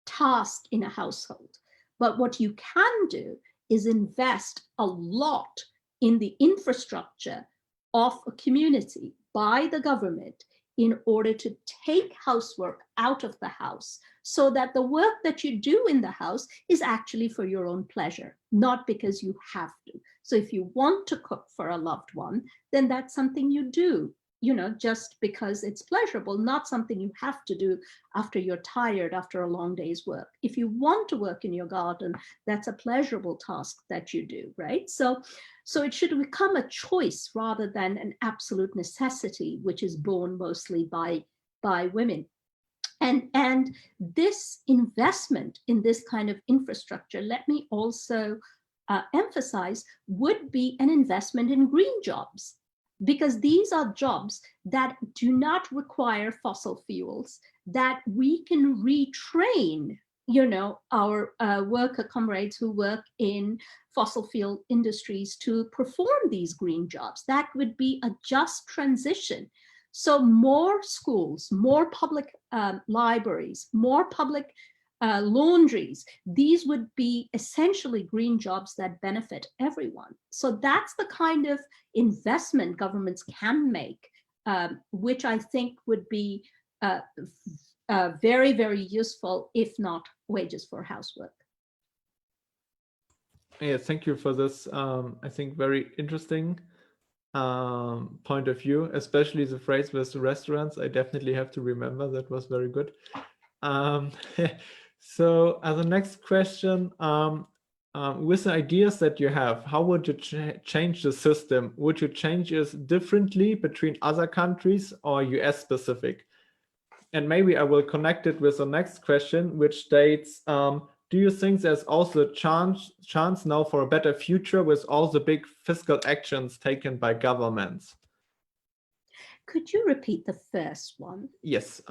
task in a household. But what you can do is invest a lot in the infrastructure of a community by the government in order to take housework out of the house, so that the work that you do in the house is actually for your own pleasure, not because you have to. So if you want to cook for a loved one, then that's something you do, just because it's pleasurable, not something you have to do after you're tired after a long day's work. If you want to work in your garden, that's a pleasurable task that you do, right? So it should become a choice rather than an absolute necessity, which is borne mostly by women. And this investment in this kind of infrastructure, let me also emphasize, would be an investment in green jobs, because these are jobs that do not require fossil fuels, that we can retrain, our worker comrades who work in fossil fuel industries to perform these green jobs. That would be a just transition. So more schools, more public libraries, more public laundries, these would be essentially green jobs that benefit everyone. So that's the kind of investment governments can make, which I think would be very, very useful, if not wages for housework. Yeah, thank you for this, I think, very interesting point of view, especially the phrase with the restaurants. I definitely have to remember. That was very good. So as the next question, with the ideas that you have, how would you change the system? Would you change it differently between other countries or US specific? And maybe I will connect it with the next question, which states, do you think there's also a chance now for a better future with all the big fiscal actions taken by governments? Could you repeat the first one? Yes.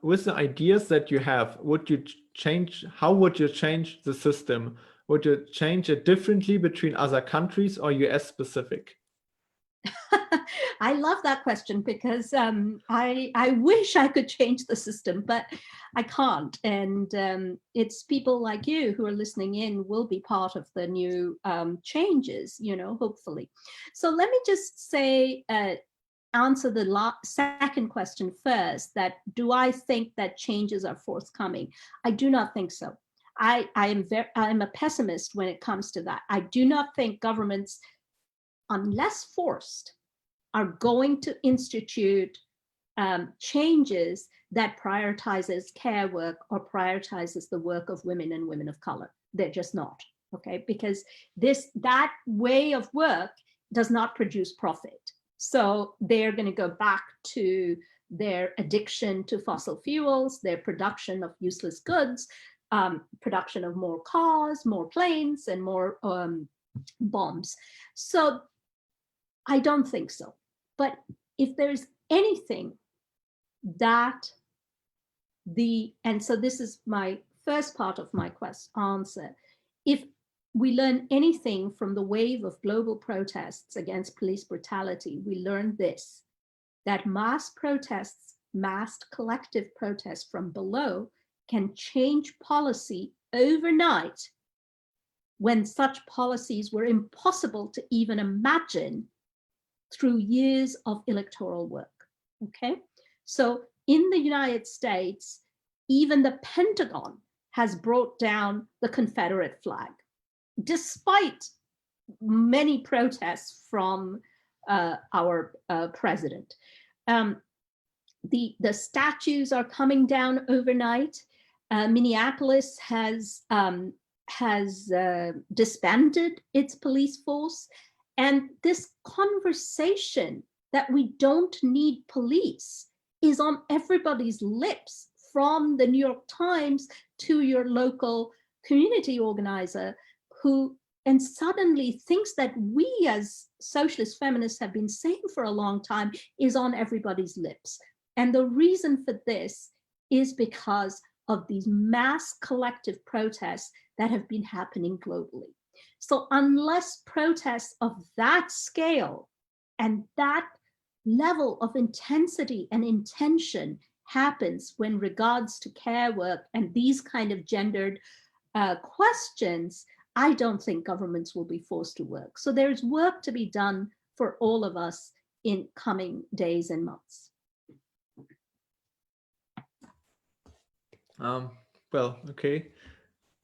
With the ideas that you have, would you change? How would you change the system? Would you change it differently between other countries or US specific? I love that question, because I wish I could change the system, but I can't. And it's people like you who are listening in will be part of the new changes, hopefully. So let me just say, answer the second question first, that do I think that changes are forthcoming? I do not think so. I am a pessimist when it comes to that. I do not think governments, unless forced, are going to institute changes that prioritizes care work or prioritizes the work of women and women of color. They're just not, okay? Because that way of work does not produce profit. So they're going to go back to their addiction to fossil fuels, their production of useless goods, production of more cars, more planes, and more bombs. So I don't think so. But if there's anything that and so this is my first part of my answer, if we learn anything from the wave of global protests against police brutality, we learn this, that mass protests, massed collective protests from below can change policy overnight, when such policies were impossible to even imagine through years of electoral work, okay? So in the United States, even the Pentagon has brought down the Confederate flag, despite many protests from our president. The statues are coming down overnight. Minneapolis has disbanded its police force. And this conversation that we don't need police is on everybody's lips, from the New York Times to your local community organizer, and suddenly thinks that we as socialist feminists have been saying for a long time is on everybody's lips. And the reason for this is because of these mass collective protests that have been happening globally. So unless protests of that scale and that level of intensity and intention happens when regards to care work and these kind of gendered questions, I don't think governments will be forced to work. So there's work to be done for all of us in coming days and months. Well, okay.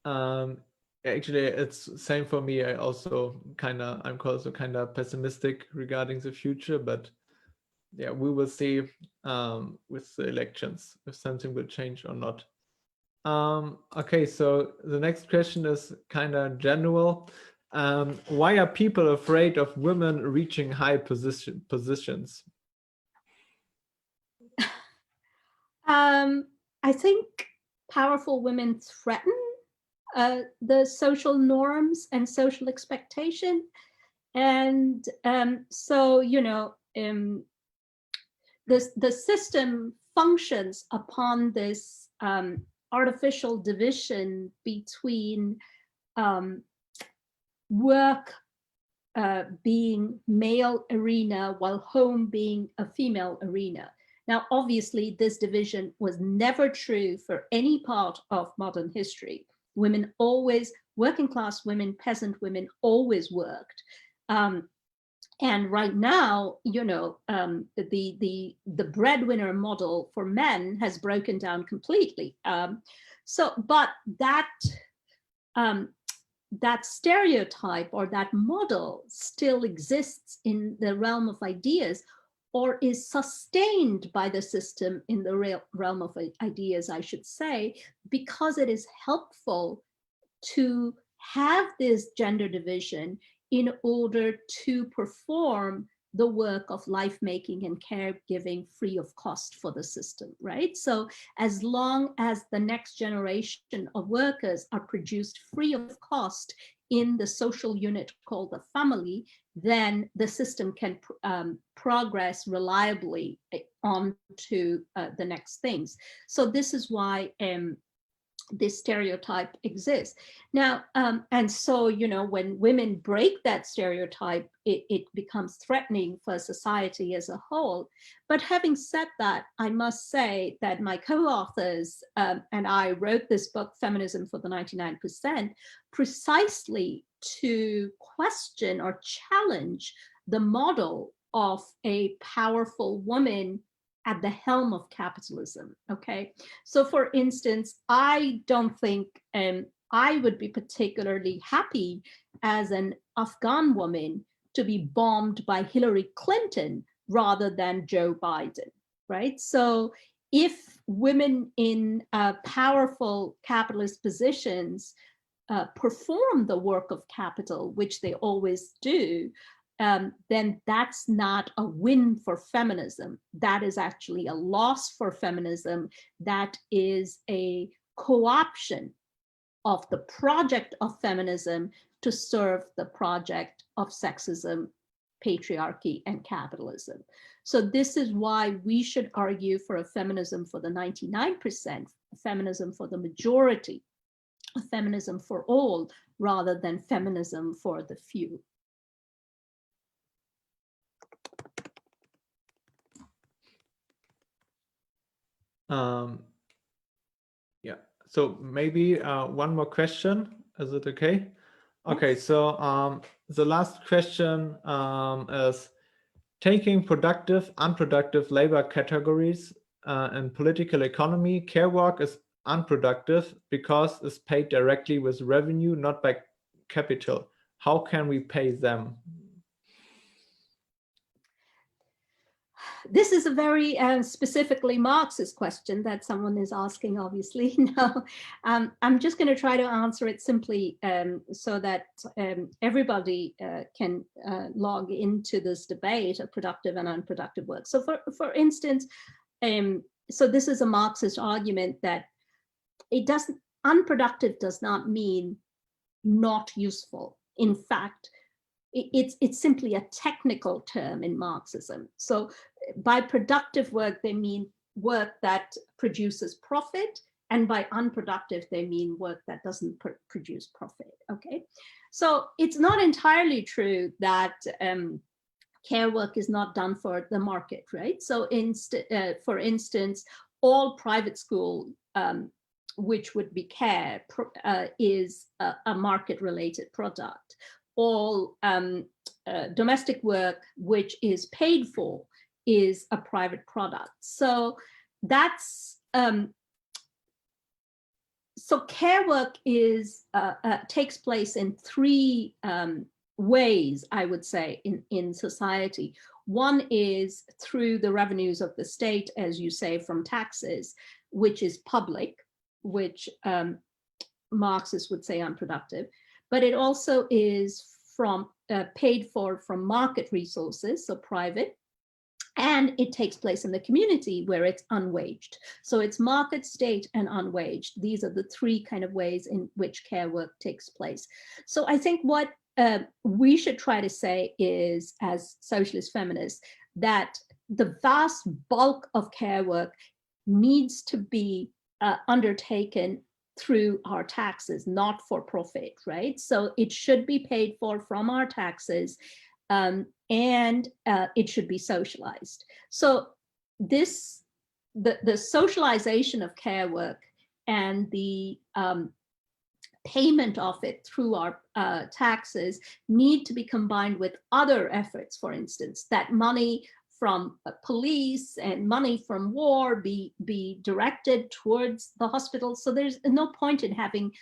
Actually, it's same for me. I'm also kind of pessimistic regarding the future, but yeah, we will see with the elections if something will change or not. Okay, so the next question is kind of general. Why are people afraid of women reaching high positions? I think powerful women threaten the social norms and social expectation. And so, you know, the system functions upon this artificial division between work being male arena while home being a female arena. Now, obviously, this division was never true for any part of modern history. Women always, working class women, peasant women always worked. And right now, you know, the breadwinner model for men has broken down completely. But that stereotype or that model still exists in the realm of ideas, or is sustained by the system in the realm of ideas, I should say, because it is helpful to have this gender division in order to perform the work of life making and caregiving free of cost for the system, right? So as long as the next generation of workers are produced free of cost in the social unit called the family, then the system can progress reliably on to the next things. So this is why this stereotype exists now. And so, you know, when women break that stereotype, it becomes threatening for society as a whole. But having said that, I must say that my co-authors and I wrote this book, Feminism for the 99%, precisely to question or challenge the model of a powerful woman at the helm of capitalism, okay? So for instance, I don't think I would be particularly happy as an Afghan woman to be bombed by Hillary Clinton rather than Joe Biden, right? So if women in powerful capitalist positions perform the work of capital, which they always do, then that's not a win for feminism. That is actually a loss for feminism. That is a co-option of the project of feminism to serve the project of sexism, patriarchy, and capitalism. So this is why we should argue for a feminism for the 99%, a feminism for the majority, a feminism for all, rather than feminism for the few. Yeah, so maybe one more question. Is it okay? Okay, so the last question is, taking productive, unproductive labor categories in political economy, care work is unproductive because it's paid directly with revenue, not by capital. How can we pay them? This is a very specifically Marxist question that someone is asking, obviously. No, I'm just going to try to answer it simply so that everybody can log into this debate of productive and unproductive work. So for instance, so this is a Marxist argument that unproductive does not mean not useful. In fact, it's simply a technical term in Marxism. So by productive work, they mean work that produces profit, and by unproductive, they mean work that doesn't produce profit. Okay, so it's not entirely true that care work is not done for the market, right? So for instance, all private school, which would be care, is a market-related product. All domestic work, which is paid for, is a private product. So that's so care work is takes place in three ways, I would say, in society. One is through the revenues of the state, as you say, from taxes, which is public, which Marxists would say unproductive, but it also is from paid for from market resources, so private, and it takes place in the community where it's unwaged. So it's market, state, and unwaged. These are the three kind of ways in which care work takes place. So I think what we should try to say is, as socialist feminists, that the vast bulk of care work needs to be undertaken through our taxes, not for profit, right? So it should be paid for from our taxes, and it should be socialized. So the socialization of care work and the payment of it through our taxes need to be combined with other efforts. For instance, that money from police and money from war be directed towards the hospitals. So there's no point in having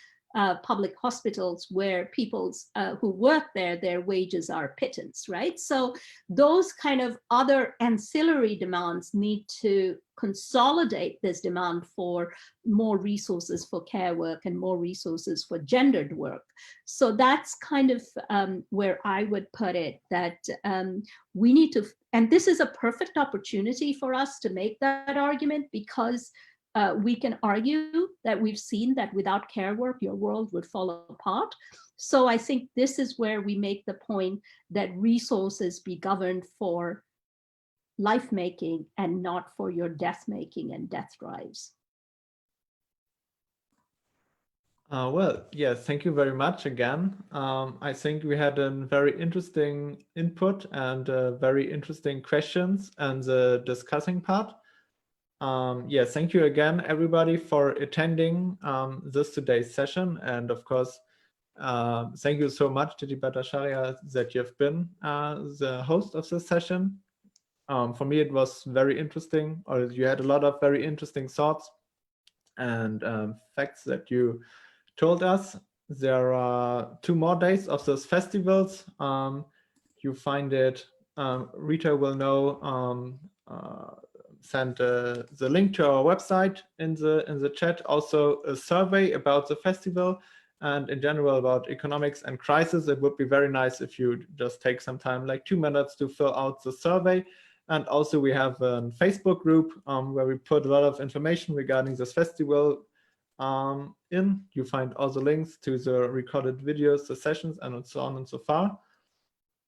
public hospitals where people who work there, their wages are pittance, right? So those kind of other ancillary demands need to consolidate this demand for more resources for care work and more resources for gendered work. So that's kind of where I would put it, that we need to, and this is a perfect opportunity for us to make that argument, because we can argue that we've seen that without care work, your world would fall apart. So I think this is where we make the point that resources be governed for life making and not for your death making and death drives. Well, yes, thank you very much again. I think we had a very interesting input and very interesting questions and the discussing part. Yes, thank you again, everybody, for attending this today's session. And of course, thank you so much, Titi Bhattacharya, that you've been the host of this session. For me, it was very interesting, or you had a lot of very interesting thoughts and facts that you told us. There are 2 more days of those festivals. You find it, Rita will know, send the link to our website in the chat, also a survey about the festival and in general about economics and crisis. It would be very nice if you just take some time, like 2 minutes, to fill out the survey. And also we have a Facebook group where we put a lot of information regarding this festival in. You find all the links to the recorded videos, the sessions, and so on and so far.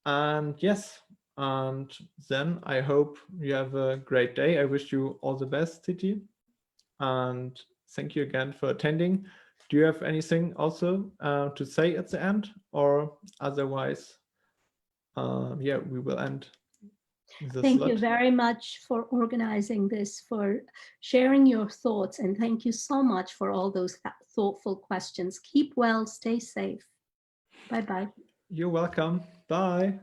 And yes, and then I hope you have a great day. I wish you all the best, Titi. And thank you again for attending. Do you have anything also to say at the end, or otherwise, yeah, we will end. Thank you very much for organizing this, for sharing your thoughts, and thank you so much for all those thoughtful questions. Keep well, stay safe. Bye-bye. You're welcome. Bye.